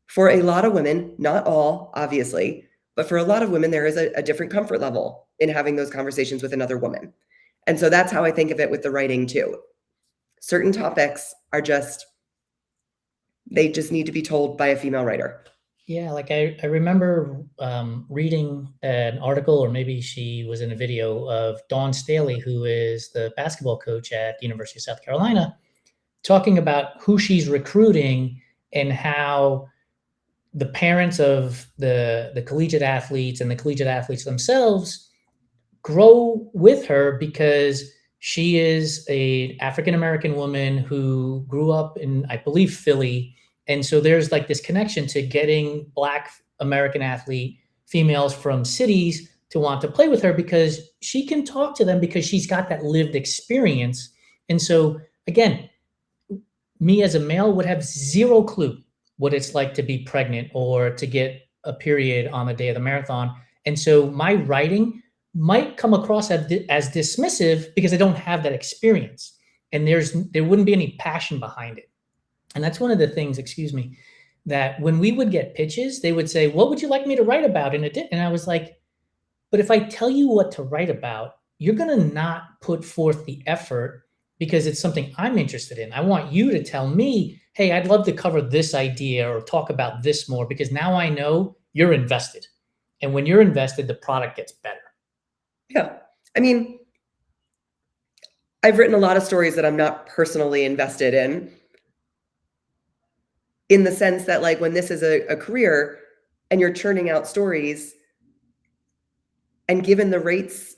For a lot of women, not all, obviously, but for a lot of women, there is a different comfort level in having those conversations with another woman. And so that's how I think of it with the writing too. Certain topics are just, they just need to be told by a female writer. Yeah, like I remember reading an article, or maybe she was in a video of Dawn Staley, who is the basketball coach at the University of South Carolina, talking about who she's recruiting and how the parents of the collegiate athletes and the collegiate athletes themselves grow with her because she is a African American woman who grew up in, I believe, Philly, and so there's like this connection to getting Black American athlete females from cities to want to play with her because she can talk to them because she's got that lived experience. And so again, me as a male would have zero clue what it's like to be pregnant or to get a period on the day of the marathon. And so my writing might come across as dismissive because I don't have that experience. And there wouldn't be any passion behind it. And that's one of the things, excuse me, that when we would get pitches, they would say, "What would you like me to write about?" And I was like, but if I tell you what to write about, you're going to not put forth the effort because it's something I'm interested in. I want you to tell me, "Hey, I'd love to cover this idea or talk about this more," because now I know you're invested. And when you're invested, the product gets better. Yeah. I mean, I've written a lot of stories that I'm not personally invested in the sense that, like, when this is a career and you're churning out stories, and given the rates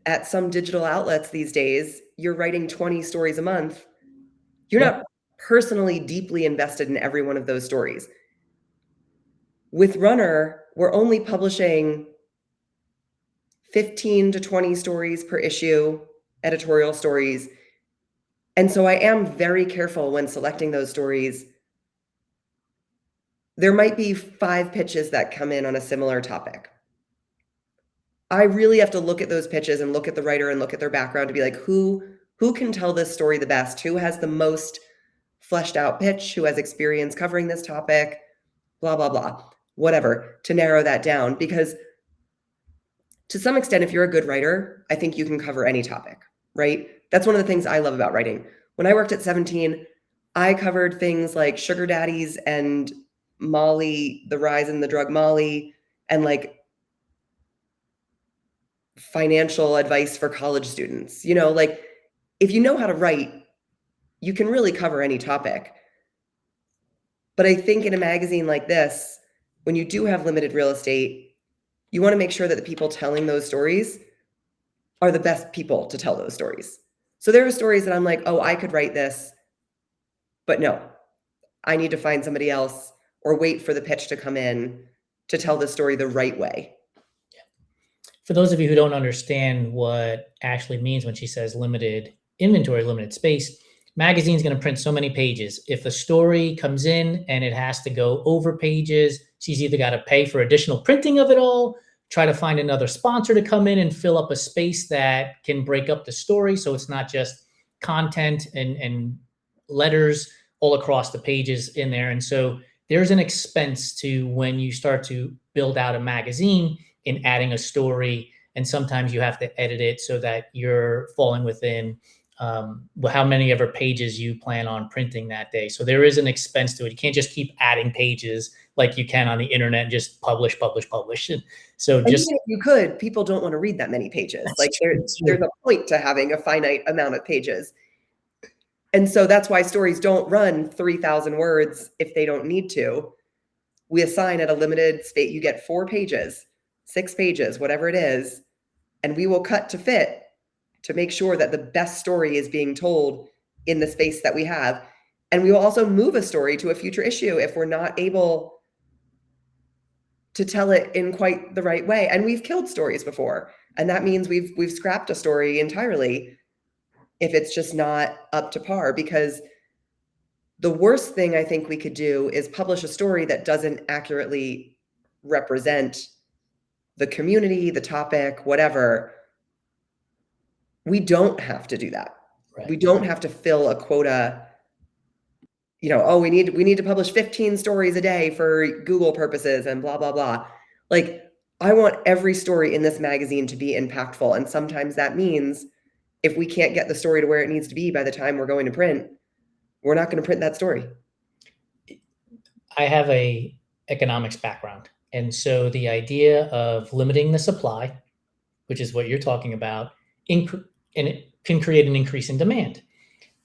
at some digital outlets these days, you're writing 20 stories a month. You're Yeah. not personally deeply invested in every one of those stories. With Runner, we're only publishing 15 to 20 stories per issue, editorial stories. And so I am very careful when selecting those stories. There might be 5 pitches that come in on a similar topic. I really have to look at those pitches and look at the writer and look at their background to be like, who can tell this story the best? Who has the most fleshed out pitch? Who has experience covering this topic? Blah, blah, blah. Whatever, to narrow that down. Because to some extent, if you're a good writer, I think you can cover any topic, right? That's one of the things I love about writing. When I worked at 17, I covered things like sugar daddies and Molly, the rise in the drug Molly, and like financial advice for college students. Like, if you know how to write, you can really cover any topic. But I think in a magazine like this, when you do have limited real estate, you want to make sure that the people telling those stories are the best people to tell those stories. So there are stories that I'm like, oh, I could write this, but no, I need to find somebody else or wait for the pitch to come in to tell the story the right way. For those of you who don't understand what Ashley means when she says limited inventory, limited space, magazine's going to print so many pages. If a story comes in and it has to go over pages, she's either got to pay for additional printing of it all, try to find another sponsor to come in and fill up a space that can break up the story so it's not just content and letters all across the pages in there. And so there's an expense to when you start to build out a magazine in adding a story. And sometimes you have to edit it so that you're falling within how many ever pages you plan on printing that day. So there is an expense to it. You can't just keep adding pages like you can on the internet and just publish. And so and just even if you could, people don't want to read that many pages. Like there's a point to having a finite amount of pages. And so that's why stories don't run 3,000 words if they don't need to. We assign at a limited space, you get 4 pages, 6 pages, whatever it is, and we will cut to fit to make sure that the best story is being told in the space that we have. And we will also move a story to a future issue if we're not able to tell it in quite the right way. And we've killed stories before, and that means we've scrapped a story entirely if it's just not up to par, because the worst thing I think we could do is publish a story that doesn't accurately represent the community, the topic, whatever. We don't have to do that. Right. We don't have to fill a quota. Oh, we need to publish 15 stories a day for Google purposes and blah, blah, blah. Like, I want every story in this magazine to be impactful. And sometimes that means if we can't get the story to where it needs to be by the time we're going to print, we're not going to print that story. I have a economics background. And so the idea of limiting the supply, which is what you're talking about, and it can create an increase in demand.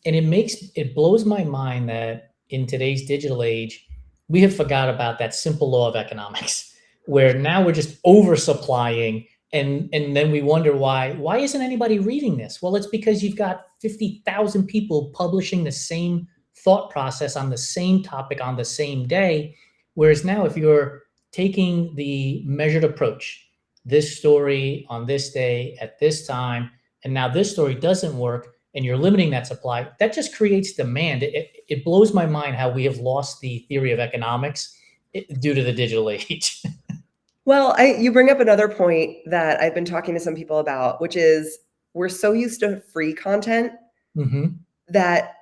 And it blows my mind that in today's digital age, we have forgot about that simple law of economics, where now we're just oversupplying. And then we wonder why isn't anybody reading this? Well, it's because you've got 50,000 people publishing the same thought process on the same topic on the same day. Whereas now, if you're taking the measured approach, this story on this day at this time, and now this story doesn't work, and you're limiting that supply, that just creates demand. It blows my mind how we have lost the theory of economics due to the digital age. Well, you bring up another point that I've been talking to some people about, which is we're so used to free content that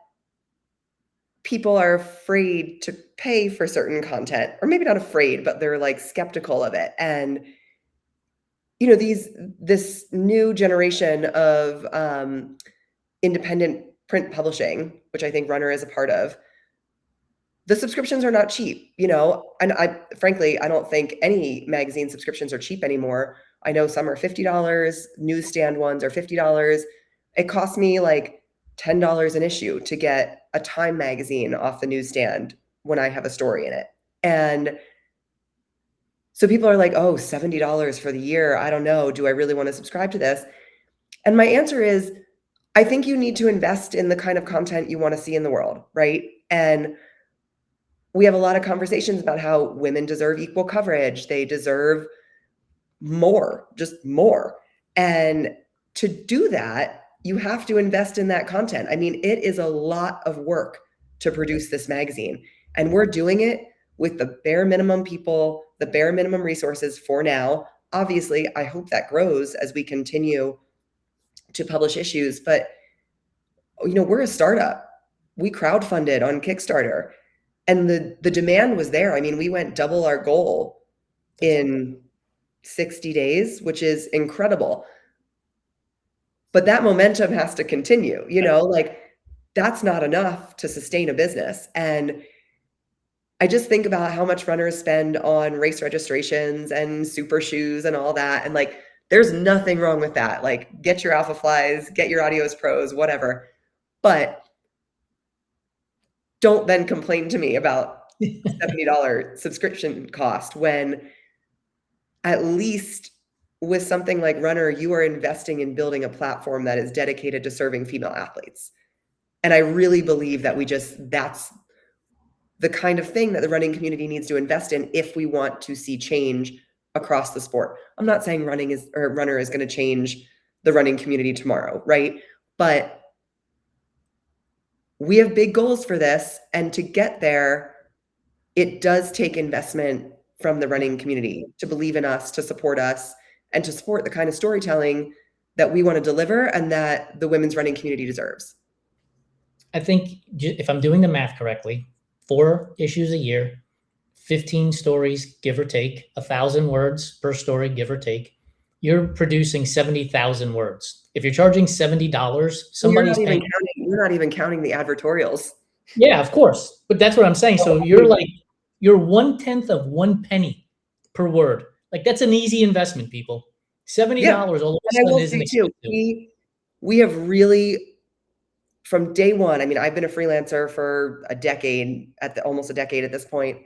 people are afraid to pay for certain content, or maybe not afraid, but they're like skeptical of it. And this new generation of independent print publishing, which I think Runner is a part of, the subscriptions are not cheap, and frankly, I don't think any magazine subscriptions are cheap anymore. I know some are $50, newsstand ones are $50. It costs me like $10 an issue to get a Time magazine off the newsstand when I have a story in it. And so people are like, oh, $70 for the year. I don't know. Do I really want to subscribe to this? And my answer is, I think you need to invest in the kind of content you want to see in the world, right? And we have a lot of conversations about how women deserve equal coverage. They deserve more, just more. And to do that, you have to invest in that content. I mean, it is a lot of work to produce this magazine. And we're doing it with the bare minimum people, the bare minimum resources for now. Obviously, I hope that grows as we continue to publish issues. But, we're a startup. We crowdfunded on Kickstarter. And the demand was there. I mean, we went double our goal in 60 days, which is incredible. But that momentum has to continue, that's not enough to sustain a business. And I just think about how much runners spend on race registrations and super shoes and all that. And there's nothing wrong with that. Get your Alpha Flies, get your Audios Pros, whatever. But don't then complain to me about $70 subscription cost, when at least with something like Runner, you are investing in building a platform that is dedicated to serving female athletes. And I really believe that that's the kind of thing that the running community needs to invest in if we want to see change across the sport. I'm not saying Runner is going to change the running community tomorrow, right? But we have big goals for this, and to get there, it does take investment from the running community to believe in us, to support us, and to support the kind of storytelling that we want to deliver and that the women's running community deserves. I think if I'm doing the math correctly, 4 issues a year, 15 stories, give or take, 1,000 words per story, give or take. You're producing 70,000 words. If you're charging $70, somebody's paying. You're not even counting the advertorials. Yeah, of course. But that's what I'm saying. So you're 1/10 of 1 penny per word. Like, that's an easy investment, people. $70 all of a sudden isn't expensive. We have really, from day one, I mean, I've been a freelancer for a decade, almost a decade at this point.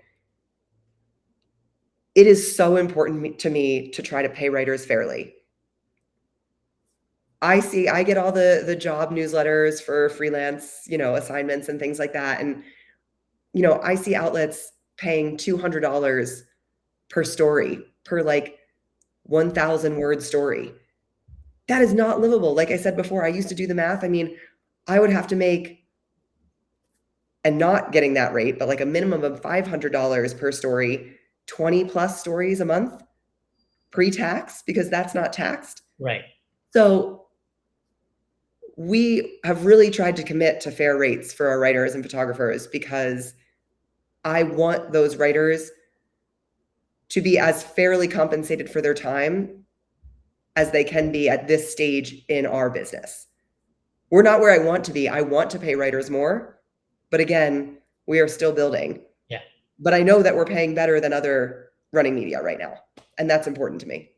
It is so important to me to try to pay writers fairly. I get all the job newsletters for freelance, assignments and things like that. And, I see outlets paying $200 per story, per 1,000 word story. That is not livable. Like I said before, I used to do the math. I mean, I would have to make, and not getting that rate, but a minimum of $500 per story, 20 plus stories a month, pre-tax, because that's not taxed. Right. So we have really tried to commit to fair rates for our writers and photographers, because I want those writers to be as fairly compensated for their time as they can be at this stage in our business. We're not where I want to be. I want to pay writers more, but again, we are still building. Yeah. But I know that we're paying better than other running media right now, and that's important to me.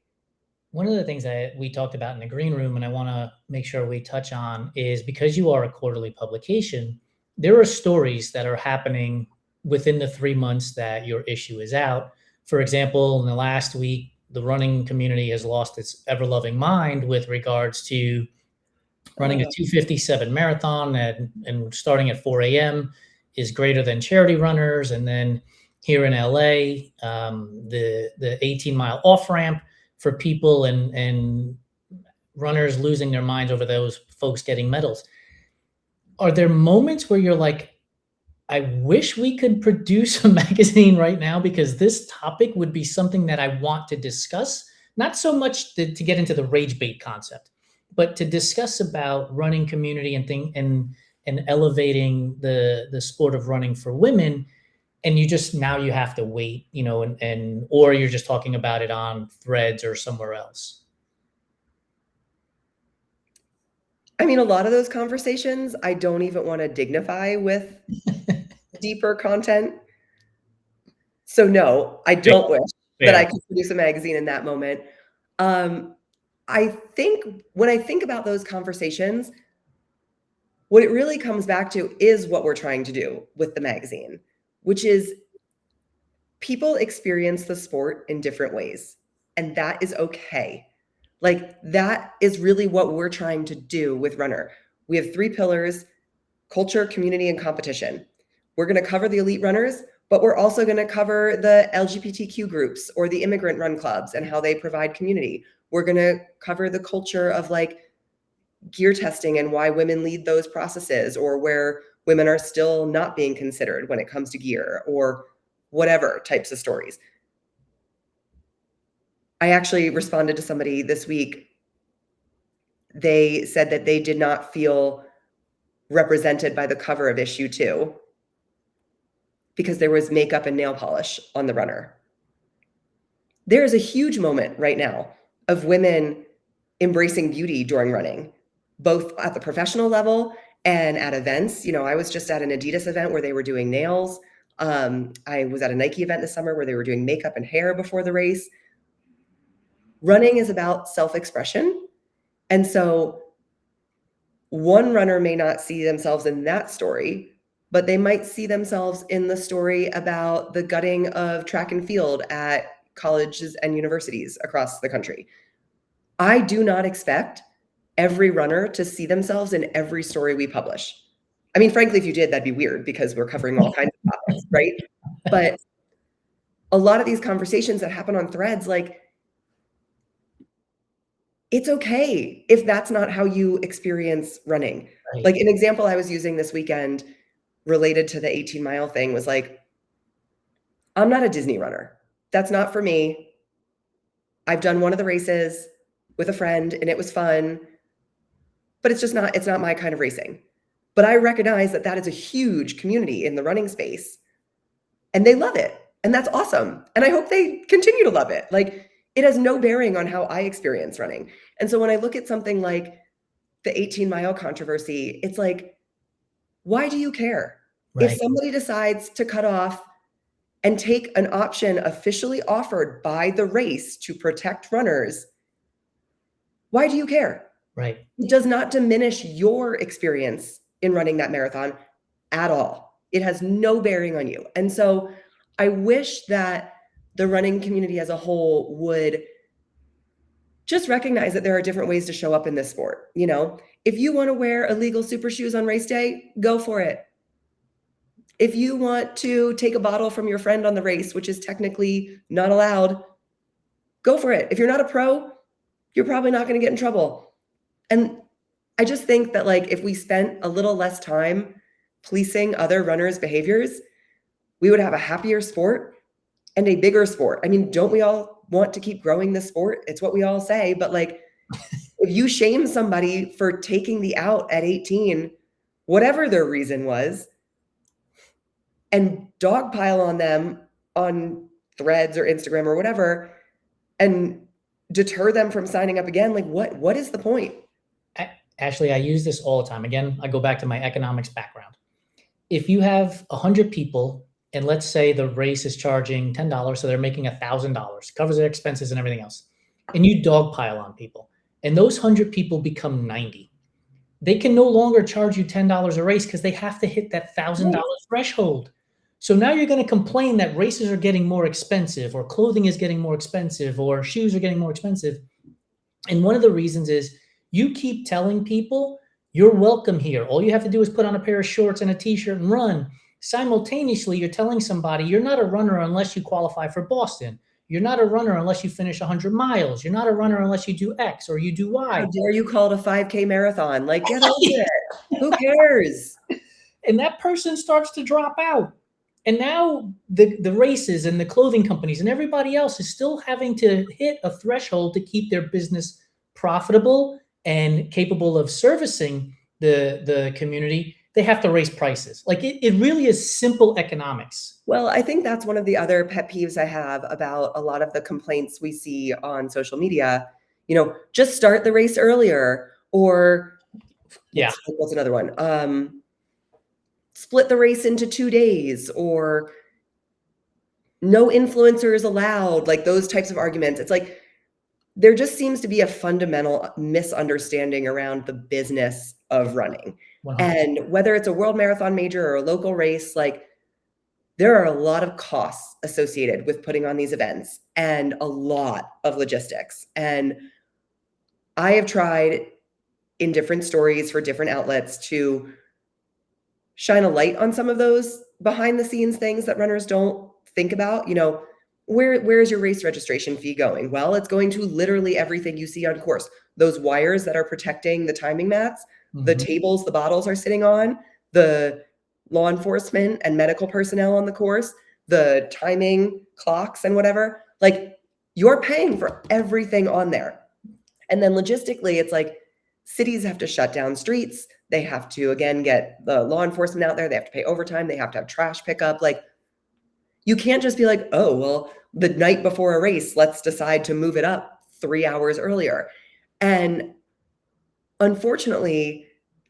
One of the things that we talked about in the green room, and I want to make sure we touch on, is because you are a quarterly publication, there are stories that are happening within the 3 months that your issue is out. For example, in the last week, the running community has lost its ever-loving mind with regards to running a 2:57 marathon and starting at 4 a.m. is greater than charity runners. And then here in LA, the 18-mile off-ramp for people and runners losing their minds over those folks getting medals. Are there moments where you're like, I wish we could produce a magazine right now, because this topic would be something that I want to discuss, not so much to get into the rage bait concept, but to discuss about running community and elevating the sport of running for women. And now you have to wait, or you're just talking about it on Threads or somewhere else. I mean, a lot of those conversations, I don't even want to dignify with deeper content. So no, I don't wish that I could produce a magazine in that moment. I think when I think about those conversations, what it really comes back to is what we're trying to do with the magazine, which is people experience the sport in different ways, and that is okay. That is really what we're trying to do with Runner. We have 3 pillars: culture, community, and competition. We're going to cover the elite runners, but we're also going to cover the LGBTQ groups or the immigrant run clubs and how they provide community. We're going to cover the culture of gear testing and why women lead those processes, or where women are still not being considered when it comes to gear, or whatever types of stories. I actually responded to somebody this week. They said that they did not feel represented by the cover of issue 2 because there was makeup and nail polish on the runner. There is a huge moment right now of women embracing beauty during running, both at the professional level and at events. I was just at an Adidas event where they were doing nails. I was at a Nike event this summer where they were doing makeup and hair before the race. Running is about self-expression. And so one runner may not see themselves in that story, but they might see themselves in the story about the gutting of track and field at colleges and universities across the country. I do not expect every runner to see themselves in every story we publish. I mean, frankly, if you did, that'd be weird because we're covering all kinds of topics, right? But a lot of these conversations that happen on threads, like, it's okay if that's not how you experience running. Right. Like an example I was using this weekend related to the 18-mile thing was like, I'm not a Disney runner. That's not for me. I've done one of the races with a friend and it was fun, but it's not my kind of racing. But I recognize that that is a huge community in the running space and they love it. And that's awesome. And I hope they continue to love it. Like, it has no bearing on how I experience running. And so when I look at something like the 18-mile controversy, it's like, why do you care? Right. If somebody decides to cut off and take an option officially offered by the race to protect runners, why do you care? Right. It does not diminish your experience in running that marathon at all. It has no bearing on you. And so I wish that the running community as a whole would just recognize that there are different ways to show up in this sport. You know, if you want to wear illegal super shoes on race day, go for it. If you want to take a bottle from your friend on the race, which is technically not allowed, go for it. If you're not a pro, you're probably not going to get in trouble. And I just think that, like, if we spent a little less time policing other runners' behaviors, we would have a happier sport and a bigger sport. I mean, don't we all want to keep growing this sport? It's what we all say. But like, if you shame somebody for taking the out at 18, whatever their reason was, and dogpile on them on threads or Instagram or whatever, and deter them from signing up again, like what is the point? Ashley, I use this all the time. Again, I go back to my economics background. If you have 100 people, and let's say the race is charging $10, so they're making $1,000, covers their expenses and everything else, and you dogpile on people, and those 100 people become 90, they can no longer charge you $10 a race because they have to hit that $1,000 threshold. So now you're going to complain that races are getting more expensive, or clothing is getting more expensive, or shoes are getting more expensive. And one of the reasons is you keep telling people you're welcome here. All you have to do is put on a pair of shorts and a t-shirt and run. Simultaneously, you're telling somebody you're not a runner unless you qualify for Boston. You're not a runner unless you finish 100 miles. You're not a runner unless you do X or you do Y. How dare you call it a 5K marathon? Like, get over it. Who cares? And that person starts to drop out. And now the races and the clothing companies and everybody else is still having to hit a threshold to keep their business profitable and capable of servicing the community. They have to raise prices. Like, it really is simple economics. Well, I think that's one of the other pet peeves I have about a lot of the complaints we see on social media. You know, just start the race earlier, or what's another one? Split the race into 2 days, or no influencers allowed, like those types of arguments. It's like, there just seems to be a fundamental misunderstanding around the business of running. 100%. And whether it's a world marathon major or a local race, like, there are a lot of costs associated with putting on these events and a lot of logistics. And I have tried in different stories for different outlets to shine a light on some of those behind the scenes things that runners don't think about. You know, where is your race registration fee going? Well, it's going to literally everything you see on course. Those wires that are protecting the timing mats, the tables the bottles are sitting on, the law enforcement and medical personnel on the course, the timing clocks and whatever. Like, you're paying for everything on there. And then logistically, it's like, cities have to shut down streets. They have to, again, get the law enforcement out there. They have to pay overtime. They have to have trash pickup. Like, you can't just be like, oh, well, the night before a race, let's decide to move it up 3 hours earlier. And unfortunately,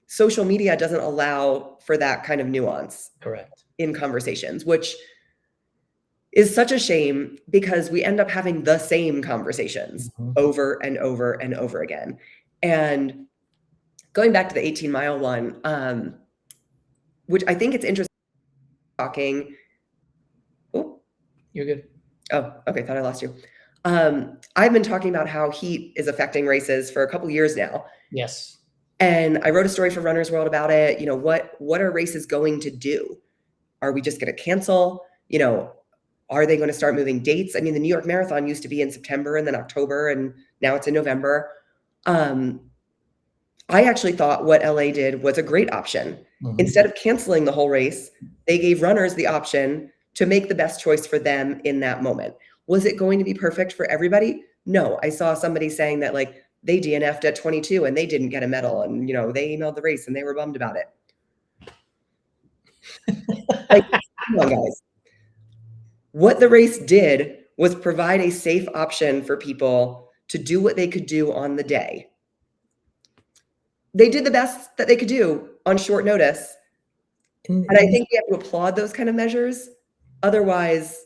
social media doesn't allow for that kind of nuance. Correct. In conversations, which is such a shame because we end up having the same conversations over and over and over again. And going back to the 18-mile one, which I think it's interesting. talking. Oh, You're good. oh, okay. Thought I lost you. I've been talking about how heat is affecting races for a couple years now. Yes. And I wrote a story for Runner's World about it. You know, what are races going to do? Are we just going to cancel? You know, are they going to start moving dates? I mean, the New York Marathon used to be in September and then October, and now it's in November. I actually thought what LA did was a great option. Mhm. Instead of canceling the whole race, they gave runners the option to make the best choice for them in that moment. Was it going to be perfect for everybody? No. I saw somebody saying that like they DNF'd at 22 and they didn't get a medal, and you know, they emailed the race and they were bummed about it. Like, come on, guys. What the race did was provide a safe option for people to do what they could do on the day. They did the best that they could do on short notice. And I think we have to applaud those kind of measures. Otherwise,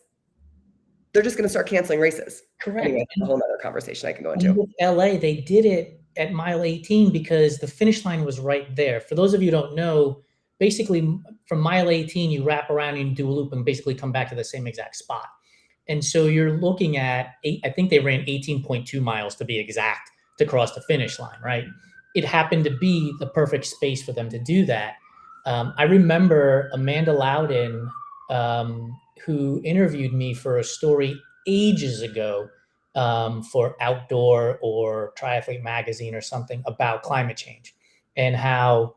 they're just going to start canceling races. Correct. Anyway, that's a whole other conversation I can go into. With LA, they did it at mile 18 because the finish line was right there. For those of you who don't know, basically from mile 18, you wrap around and do a loop and basically come back to the same exact spot. And so you're looking at, I think they ran 18.2 miles to be exact to cross the finish line, right? It happened to be the perfect space for them to do that. I remember Amanda Loudon, who interviewed me for a story ages ago for Outdoor or Triathlete Magazine or something about climate change and how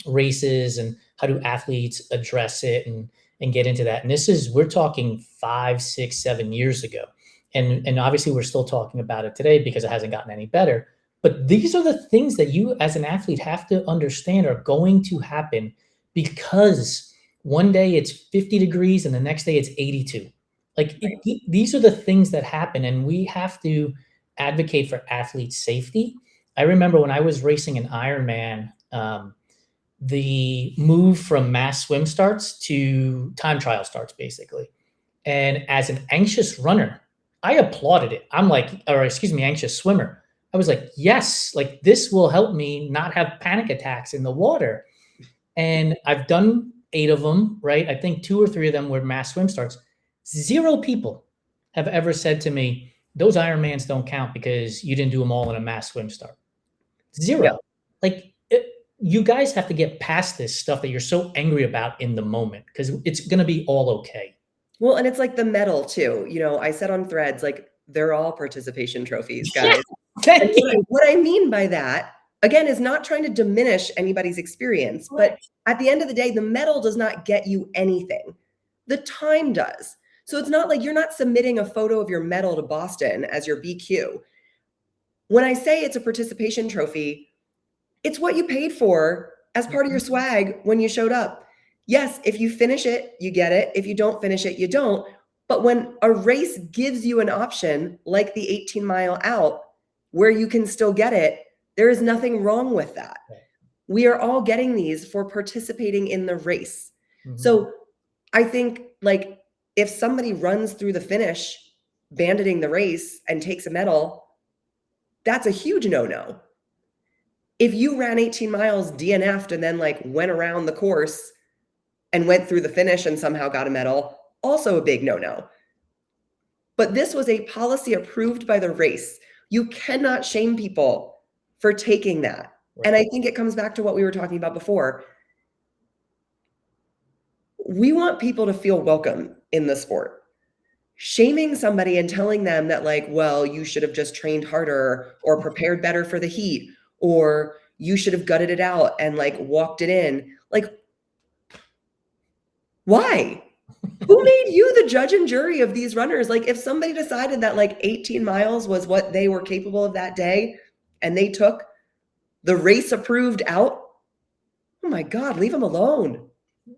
races and how do athletes address it and get into that. And we're talking 5, 6, 7 years ago. And obviously we're still talking about it today because it hasn't gotten any better. But these are the things that you as an athlete have to understand are going to happen because one day it's 50 degrees and the next day it's 82. Like these are the things that happen, and we have to advocate for athlete safety. I remember when I was racing an Ironman, the move from mass swim starts to time trial starts basically. And as an anxious runner, I applauded it. Anxious swimmer. I was like, yes, like this will help me not have panic attacks in the water. And I've done 8 of them, right? I think 2 or 3 of them were mass swim starts. 0 people have ever said to me, those Ironmans don't count because you didn't do them all in a mass swim start. 0. Yeah. Like you guys have to get past this stuff that you're so angry about in the moment because it's going to be all okay. Well, and it's like the medal too. You know, I said on Threads, like they're all participation trophies, guys. Yeah. What I mean by that, again, is not trying to diminish anybody's experience, right. But at the end of the day, the medal does not get you anything. The time does. So it's not like you're not submitting a photo of your medal to Boston as your BQ. When I say it's a participation trophy, it's what you paid for as part of your swag when you showed up. Yes, if you finish it, you get it. If you don't finish it, you don't. But when a race gives you an option like the 18-mile out where you can still get it, there is nothing wrong with that. We are all getting these for participating in the race. Mm-hmm. So I think like if somebody runs through the finish banditing the race and takes a medal, that's a huge no-no. If you ran 18 miles, DNF'd, and then like went around the course and went through the finish and somehow got a medal, also a big no-no. But this was a policy approved by the race. You cannot shame people for taking that. Right. And I think it comes back to what we were talking about before. We want people to feel welcome in the sport. Shaming somebody and telling them that like, well, you should have just trained harder or prepared better for the heat, or you should have gutted it out and like walked it in. Like, why? Who made you the judge and jury of these runners? Like if somebody decided that like 18 miles was what they were capable of that day and they took the race approved out, oh my God, leave them alone.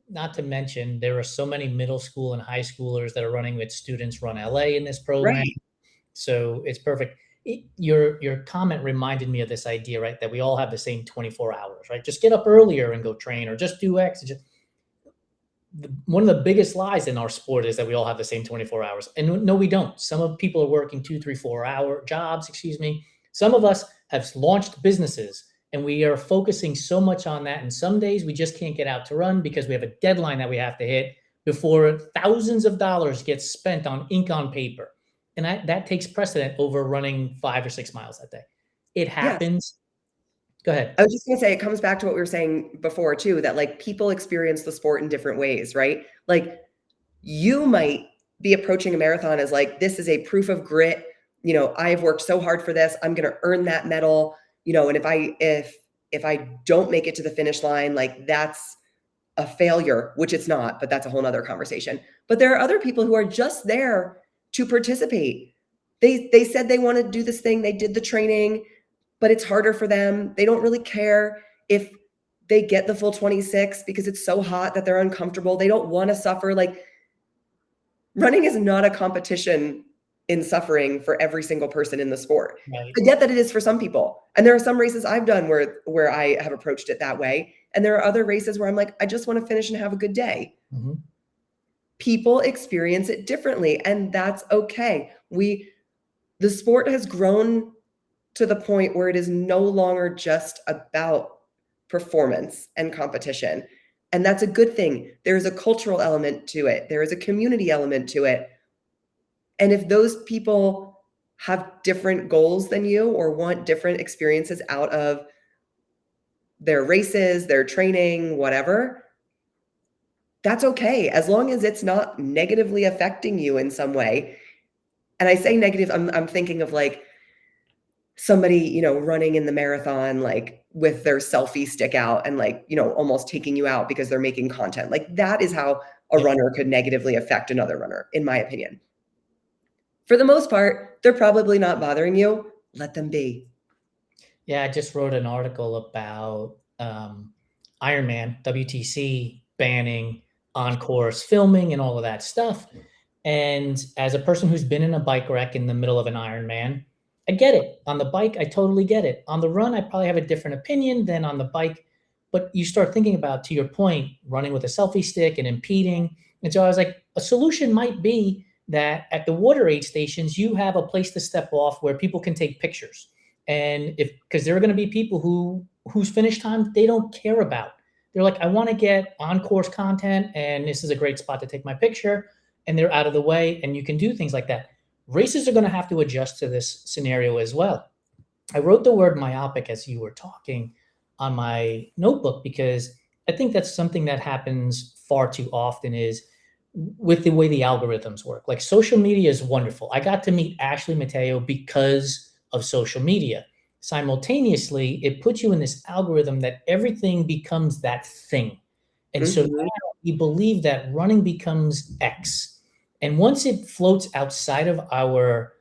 Not to mention, there are so many middle school and high schoolers that are running with Students Run LA in this program. Right. So it's perfect. Your comment reminded me of this idea, right? That we all have the same 24 hours, right? Just get up earlier and go train, or just do X. One of the biggest lies in our sport is that we all have the same 24 hours. And no, we don't. Some of people are working 2, 3, 4-hour jobs, Some of us have launched businesses and we are focusing so much on that. And some days we just can't get out to run because we have a deadline that we have to hit, before thousands of dollars get spent on ink on paper. And that takes precedent over running 5 or 6 miles that day. It Yes. happens. Go ahead. I was just gonna say, it comes back to what we were saying before too, that like people experience the sport in different ways, right? Like you might be approaching a marathon as like, this is a proof of grit. You know, I've worked so hard for this. I'm going to earn that medal. You know, and if I don't make it to the finish line, like that's a failure, which it's not, but that's a whole nother conversation. But there are other people who are just there to participate. They said they want to do this thing. They did the training, but it's harder for them. They don't really care if they get the full 26 because it's so hot that they're uncomfortable. They don't want to suffer. Like running is not a competition in suffering for every single person in the sport. Right. I get that it is for some people. And there are some races I've done where I have approached it that way. And there are other races where I'm like, I just want to finish and have a good day. Mm-hmm. People experience it differently, and that's okay. The sport has grown to the point where it is no longer just about performance and competition. And that's a good thing. There is a cultural element to it. There is a community element to it. And if those people have different goals than you or want different experiences out of their races, their training, whatever, that's okay, as long as it's not negatively affecting you in some way. And I say negative, I'm thinking of like somebody, you know, running in the marathon, like with their selfie stick out and like, you know, almost taking you out because they're making content. Like that is how a runner could negatively affect another runner, in my opinion. For the most part, they're probably not bothering you. Let them be. Yeah, I just wrote an article about Ironman, WTC banning on-course filming and all of that stuff. And as a person who's been in a bike wreck in the middle of an Ironman, I get it. On the bike, I totally get it. On the run, I probably have a different opinion than on the bike. But you start thinking about, to your point, running with a selfie stick and impeding. And so I was like, a solution might be that at the water aid stations, you have a place to step off where people can take pictures. And because there are going to be people whose finish time they don't care about. They're like, I want to get on-course content, and this is a great spot to take my picture, and they're out of the way, and you can do things like that. Races are going to have to adjust to this scenario as well. I wrote the word myopic as you were talking on my notebook because I think that's something that happens far too often is with the way the algorithms work. Like social media is wonderful. I got to meet Ashley Mateo because of social media. Simultaneously, it puts you in this algorithm that everything becomes that thing. And so now we believe that running becomes X. And once it floats outside of our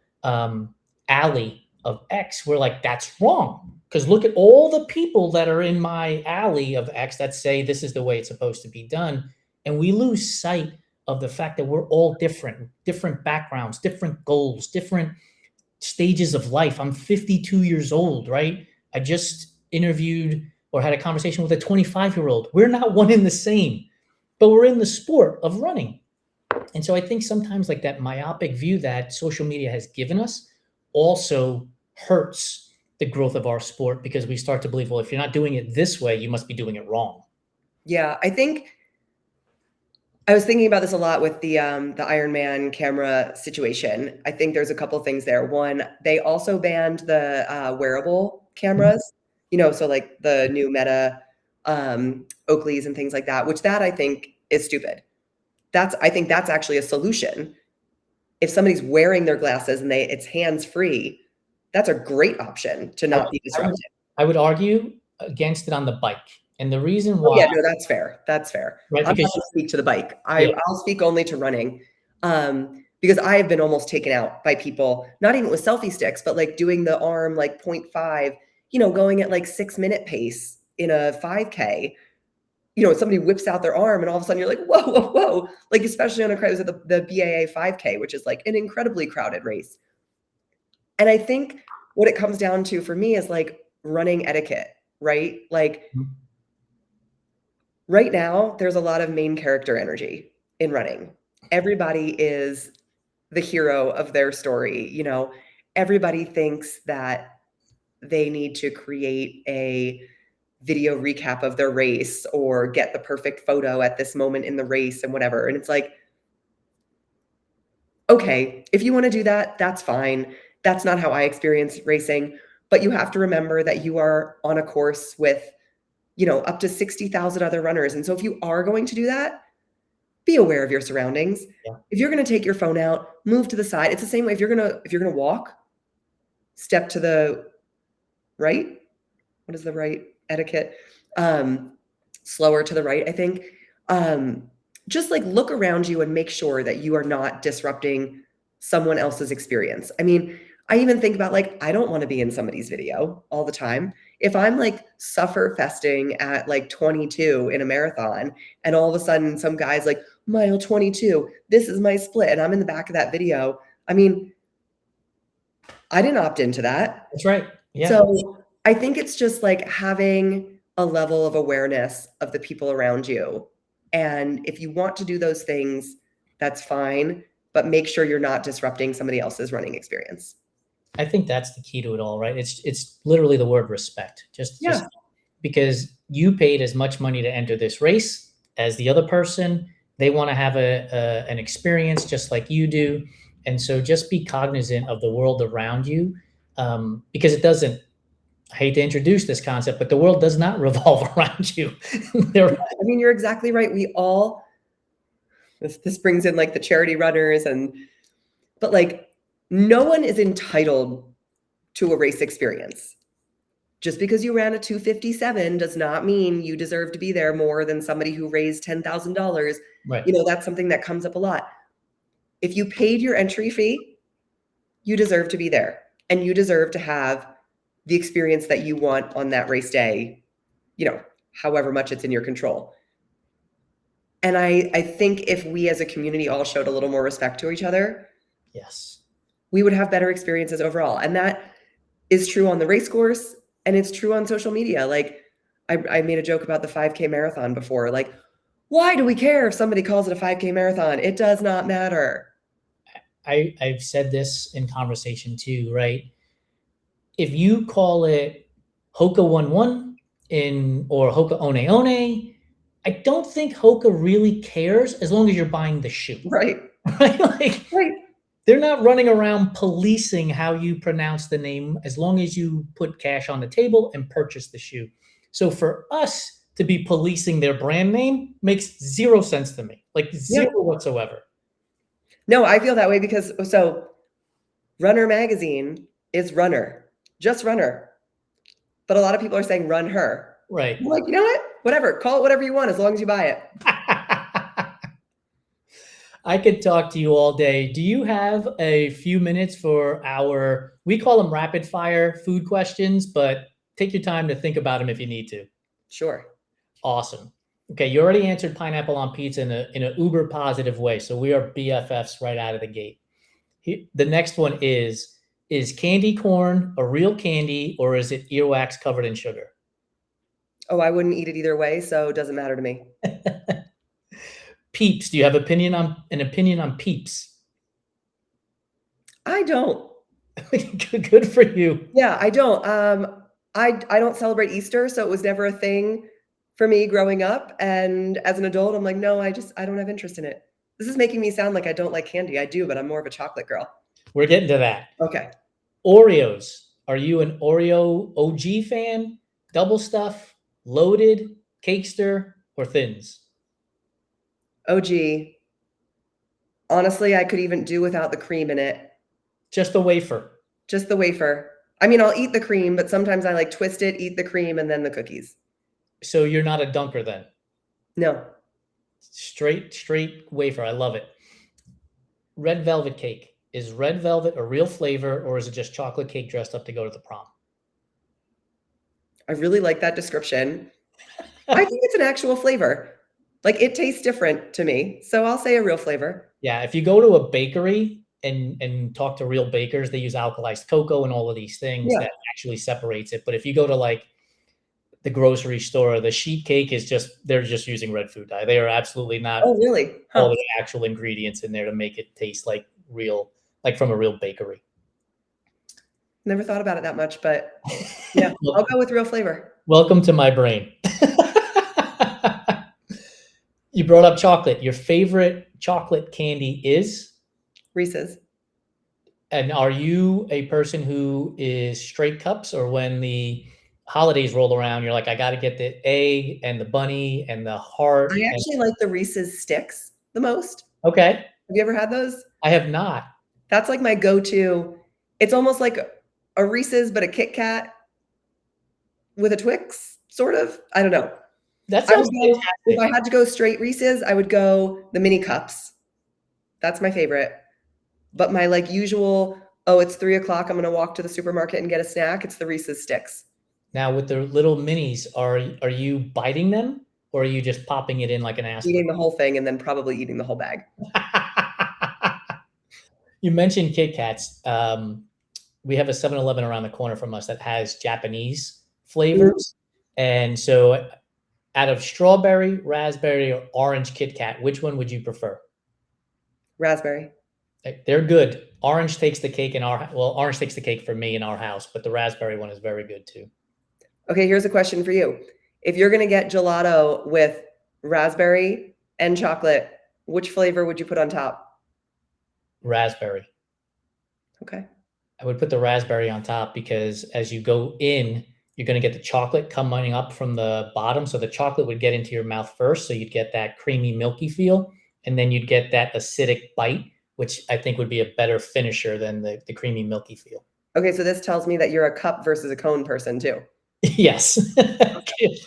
alley of X, we're like, that's wrong. Because look at all the people that are in my alley of X that say this is the way it's supposed to be done. And we lose sight of the fact that we're all different backgrounds, different goals, different stages of life. I'm 52 years old, right? I just interviewed or had a conversation with a 25-year-old. We're not one and the same, but we're in the sport of running. And so I think sometimes like that myopic view that social media has given us also hurts the growth of our sport because we start to believe, well, if you're not doing it this way, you must be doing it wrong. Yeah, I think I was thinking about this a lot with the Ironman camera situation. I think there's a couple things there. One, they also banned the wearable cameras, you know, so like the new Meta Oakleys and things like that, which that I think is stupid. I think that's actually a solution. If somebody's wearing their glasses and it's hands-free, that's a great option to not be disruptive. I would argue against it on the bike. And the reason why. Yeah, no, that's fair. That's fair. Right, I'm not going to speak to the bike. I'll speak only to running. Because I have been almost taken out by people, not even with selfie sticks, but like doing the arm like 0.5, you know, going at like 6-minute pace in a 5K. You know, somebody whips out their arm and all of a sudden you're like, whoa, whoa, whoa. Like, especially on the BAA 5K, which is like an incredibly crowded race. And I think what it comes down to for me is like running etiquette, right? Like right now, there's a lot of main character energy in running. Everybody is the hero of their story. You know, everybody thinks that they need to create a video recap of their race or get the perfect photo at this moment in the race and whatever. And it's like, okay, if you want to do that, that's fine. That's not how I experience racing. But you have to remember that you are on a course with, up to 60,000 other runners. And so if you are going to do that, be aware of your surroundings. Yeah. If you're going to take your phone out, move to the side. It's the same way if you're going to walk, step to the right. What is the right etiquette? Slower to the right, I think. Just like look around you and make sure that you are not disrupting someone else's experience. I mean, I even think about like, I don't want to be in somebody's video all the time. If I'm like suffer festing at like 22 in a marathon and all of a sudden some guy's like, mile 22, this is my split, and I'm in the back of that video. I mean, I didn't opt into that. That's right. Yeah. So I think it's just like having a level of awareness of the people around you. And if you want to do those things, that's fine, but make sure you're not disrupting somebody else's running experience. I think that's the key to it all, right? It's literally the word respect. Just because you paid as much money to enter this race as the other person, they want to have an experience just like you do. And so just be cognizant of the world around you, because it doesn't, I hate to introduce this concept, but the world does not revolve around you. I mean, you're exactly right. We all, this brings in like the charity runners but like no one is entitled to a race experience. Just because you ran a 2:57 does not mean you deserve to be there more than somebody who raised $10,000. Right. That's something that comes up a lot. If you paid your entry fee, you deserve to be there and you deserve to have the experience that you want on that race day, however much it's in your control. And I think if we as a community all showed a little more respect to each other, yes, we would have better experiences overall. And that is true on the race course and it's true on social media. Like I made a joke about the 5K marathon before. Like, why do we care if somebody calls it a 5K marathon? It does not matter. I've said this in conversation too, right? If you call it Hoka 11 or Hoka One One, I don't think Hoka really cares as long as you're buying the shoe. Right. Right? Right. They're not running around policing how you pronounce the name as long as you put cash on the table and purchase the shoe. So for us to be policing their brand name makes zero sense to me, like zero whatsoever. No, I feel that way because RUNHER Magazine is runner, just runner. But a lot of people are saying run her. Right. I'm like, you know what? Whatever. Call it whatever you want as long as you buy it. I could talk to you all day. Do you have a few minutes for we call them rapid fire food questions, but take your time to think about them if you need to. Sure. Awesome. Okay, you already answered pineapple on pizza in a uber positive way, so we are BFFs right out of the gate. The next one is candy corn a real candy or is it earwax covered in sugar? Oh, I wouldn't eat it either way, so it doesn't matter to me. Peeps. Do you have an opinion on Peeps? I don't. Good for you. Yeah, I don't. I don't celebrate Easter, so it was never a thing for me growing up. And as an adult, I'm like, no, I don't have interest in it. This is making me sound like I don't like candy. I do, but I'm more of a chocolate girl. We're getting to that. Okay. Oreos. Are you an Oreo OG fan? Double stuff, loaded, cakester, or thins? OG. Honestly, I could even do without the cream in it. Just the wafer. Just the wafer. I mean, I'll eat the cream, but sometimes I like twist it, eat the cream, and then the cookies. So you're not a dunker then? No. Straight wafer. I love it. Red velvet cake. Is red velvet a real flavor or is it just chocolate cake dressed up to go to the prom? I really like that description. I think it's an actual flavor. Like it tastes different to me. So I'll say a real flavor. Yeah. If you go to a bakery and talk to real bakers, they use alkalized cocoa and all of these things that actually separates it. But if you go to like the grocery store, the sheet cake they're just using red food dye. They are absolutely not all the actual ingredients in there to make it taste like real, like from a real bakery. Never thought about it that much, but yeah, I'll go with real flavor. Welcome to my brain. You brought up chocolate. Your favorite chocolate candy is? Reese's. And are you a person who is straight cups, or when the holidays roll around, you're like, I got to get the egg and the bunny and the heart? I And actually like the Reese's sticks the most. okay, Have you ever had those? I have not. That's like my go-to. It's almost like a Reese's, but a Kit Kat with a Twix, sort of. I don't know. That I would sounds go, if I fantastic. had to go straight Reese's, I would go the mini cups. That's my favorite. But my like usual, oh, it's 3 o'clock, I'm gonna walk to the supermarket and get a snack. It's the Reese's sticks. Now with the little minis, are you biting them, or are you just popping it in like an aspirin? Eating the whole thing and then probably eating the whole bag. You mentioned Kit Kats. We have a 7-Eleven around the corner from us that has Japanese flavors. And so out of strawberry, raspberry, or orange Kit Kat, which one would you prefer? Raspberry. They're good. Orange takes the cake orange takes the cake for me in our house, but the raspberry one is very good too. Okay, here's a question for you. If you're gonna get gelato with raspberry and chocolate, which flavor would you put on top? Raspberry. Okay. I would put the raspberry on top because as you go in, you're going to get the chocolate coming up from the bottom. So the chocolate would get into your mouth first. So you'd get that creamy, milky feel. And then you'd get that acidic bite, which I think would be a better finisher than the creamy, milky feel. Okay, so this tells me that you're a cup versus a cone person too. Yes.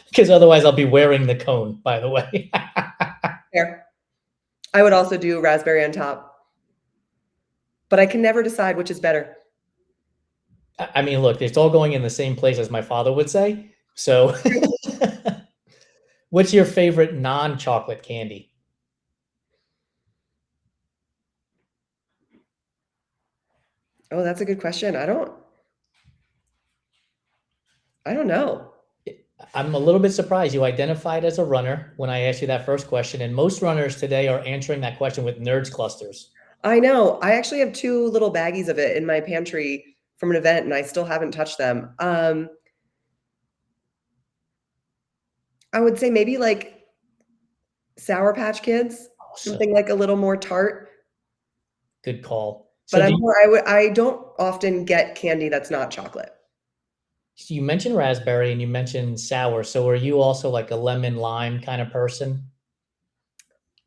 Because otherwise I'll be wearing the cone, by the way. Fair. I would also do raspberry on top, but I can never decide which is better. I mean, look, it's all going in the same place, as my father would say. So what's your favorite non-chocolate candy? Oh, that's a good question. I don't know. I'm a little bit surprised you identified as a runner when I asked you that first question, and most runners today are answering that question with Nerds clusters. I know. I actually have 2 little baggies of it in my pantry from an event, and I still haven't touched them. I would say maybe like Sour Patch Kids, Awesome. something like a little more tart. Good call. But So I don't often get candy that's not chocolate. you mentioned raspberry and you mentioned sour. So are you also like a lemon lime kind of person?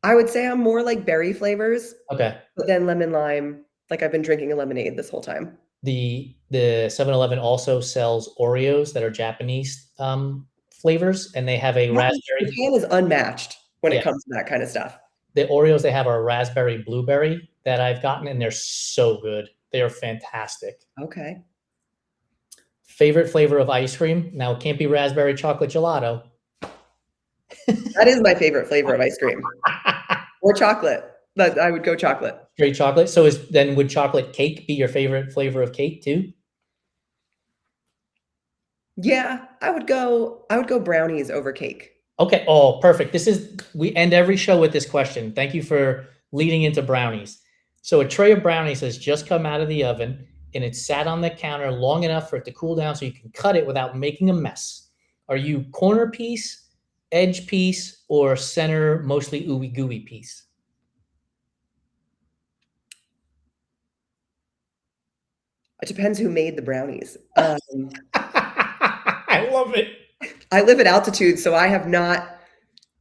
I would say I'm more like berry flavors, Okay. but then lemon lime, like I've been drinking a lemonade this whole time. The 7-Eleven also sells Oreos that are Japanese flavors, and they have a raspberry. Japan is unmatched when Yeah. it comes to that kind of stuff. The Oreos they have are raspberry blueberry that I've gotten, and they're so good. They are fantastic. Okay. Favorite flavor of ice cream? Now it can't be raspberry chocolate gelato. That is my favorite flavor of ice cream. Or chocolate. But I would go chocolate. Straight chocolate. So would chocolate cake be your favorite flavor of cake too? Yeah, I would go brownies over cake. Okay. Oh, perfect. We end every show with this question. Thank you for leading into brownies. So a tray of brownies has just come out of the oven and it's sat on the counter long enough for it to cool down so you can cut it without making a mess. Are you corner piece, edge piece, or center, mostly ooey gooey piece? It depends who made the brownies. I love it. I live at altitude, so I have not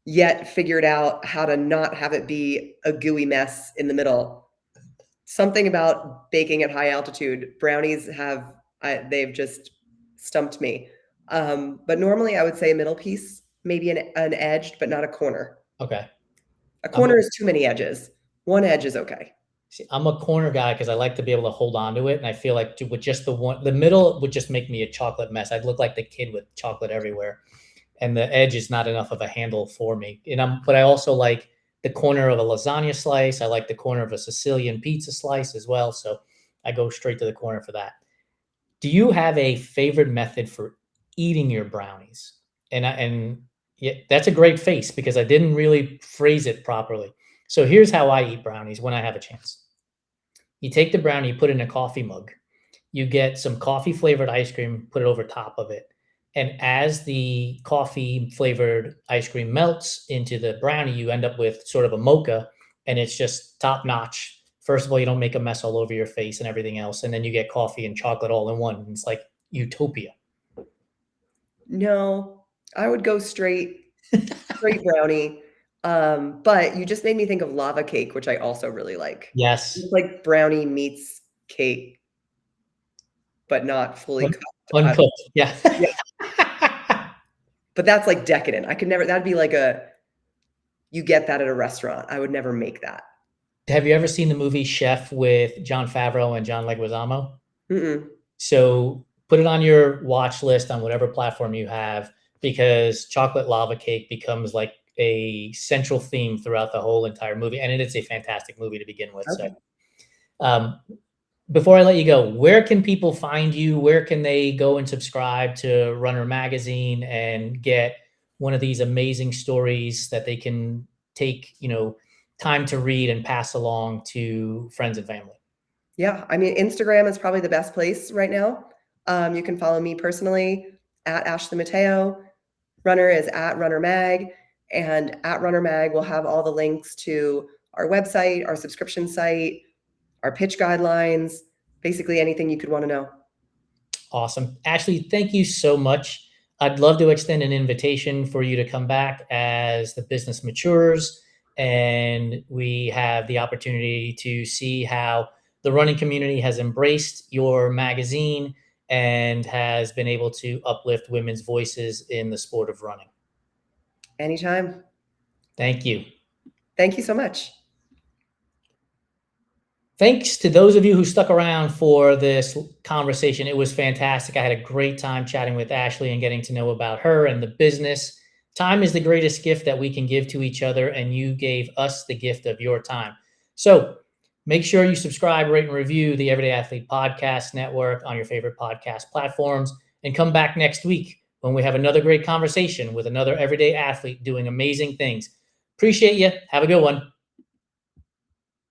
yet figured out how to not have it be a gooey mess in the middle. Something about baking at high altitude, brownies they've just stumped me. But normally I would say a middle piece, maybe an edged, but not a corner. Okay. A corner is too many edges. One edge is okay. See, I'm a corner guy because I like to be able to hold on to it, and I feel like with just the middle would just make me a chocolate mess. I'd look like the kid with chocolate everywhere, and the edge is not enough of a handle for me. But I also like the corner of a lasagna slice. I like the corner of a Sicilian pizza slice as well. So I go straight to the corner for that. Do you have a favorite method for eating your brownies? And yeah, that's a great face because I didn't really phrase it properly. So here's how I eat brownies when I have a chance. You take the brownie, you put it in a coffee mug. You get some coffee flavored ice cream, put it over top of it. And as the coffee flavored ice cream melts into the brownie, you end up with sort of a mocha, and it's just top notch. First of all, you don't make a mess all over your face and everything else. And then you get coffee and chocolate all in one. It's like utopia. No, I would go straight brownie. But you just made me think of lava cake, which I also really like. Yes. It's like brownie meets cake, but not fully cooked. Uncooked. Yeah. Yeah. But that's like decadent. I could never, that'd be like you get that at a restaurant. I would never make that. Have you ever seen the movie Chef with Jon Favreau and John Leguizamo? Mm-mm. So put it on your watch list on whatever platform you have, because chocolate lava cake becomes like a central theme throughout the whole entire movie. And it is a fantastic movie to begin with. Okay. So before I let you go, where can people find you? Where can they go and subscribe to RUNHER Magazine and get one of these amazing stories that they can take, time to read and pass along to friends and family? Yeah, I mean, Instagram is probably the best place right now. You can follow me personally at Ashley Mateo. Runner is at RUNHER Mag, and at RUNHER Mag we'll have all the links to our website, our subscription site, our pitch guidelines, basically anything you could want to know. Awesome. Ashley, thank you so much. I'd love to extend an invitation for you to come back as the business matures and we have the opportunity to see how the running community has embraced your magazine and has been able to uplift women's voices in the sport of running. Anytime. Thank you. Thank you so much. Thanks to those of you who stuck around for this conversation. It was fantastic. I had a great time chatting with Ashley and getting to know about her and the business. Time is the greatest gift that we can give to each other, and you gave us the gift of your time. So make sure you subscribe, rate, and review the Everyday Athlete Podcast Network on your favorite podcast platforms, and come back next week when we have another great conversation with another everyday athlete doing amazing things. Appreciate you. Have a good one.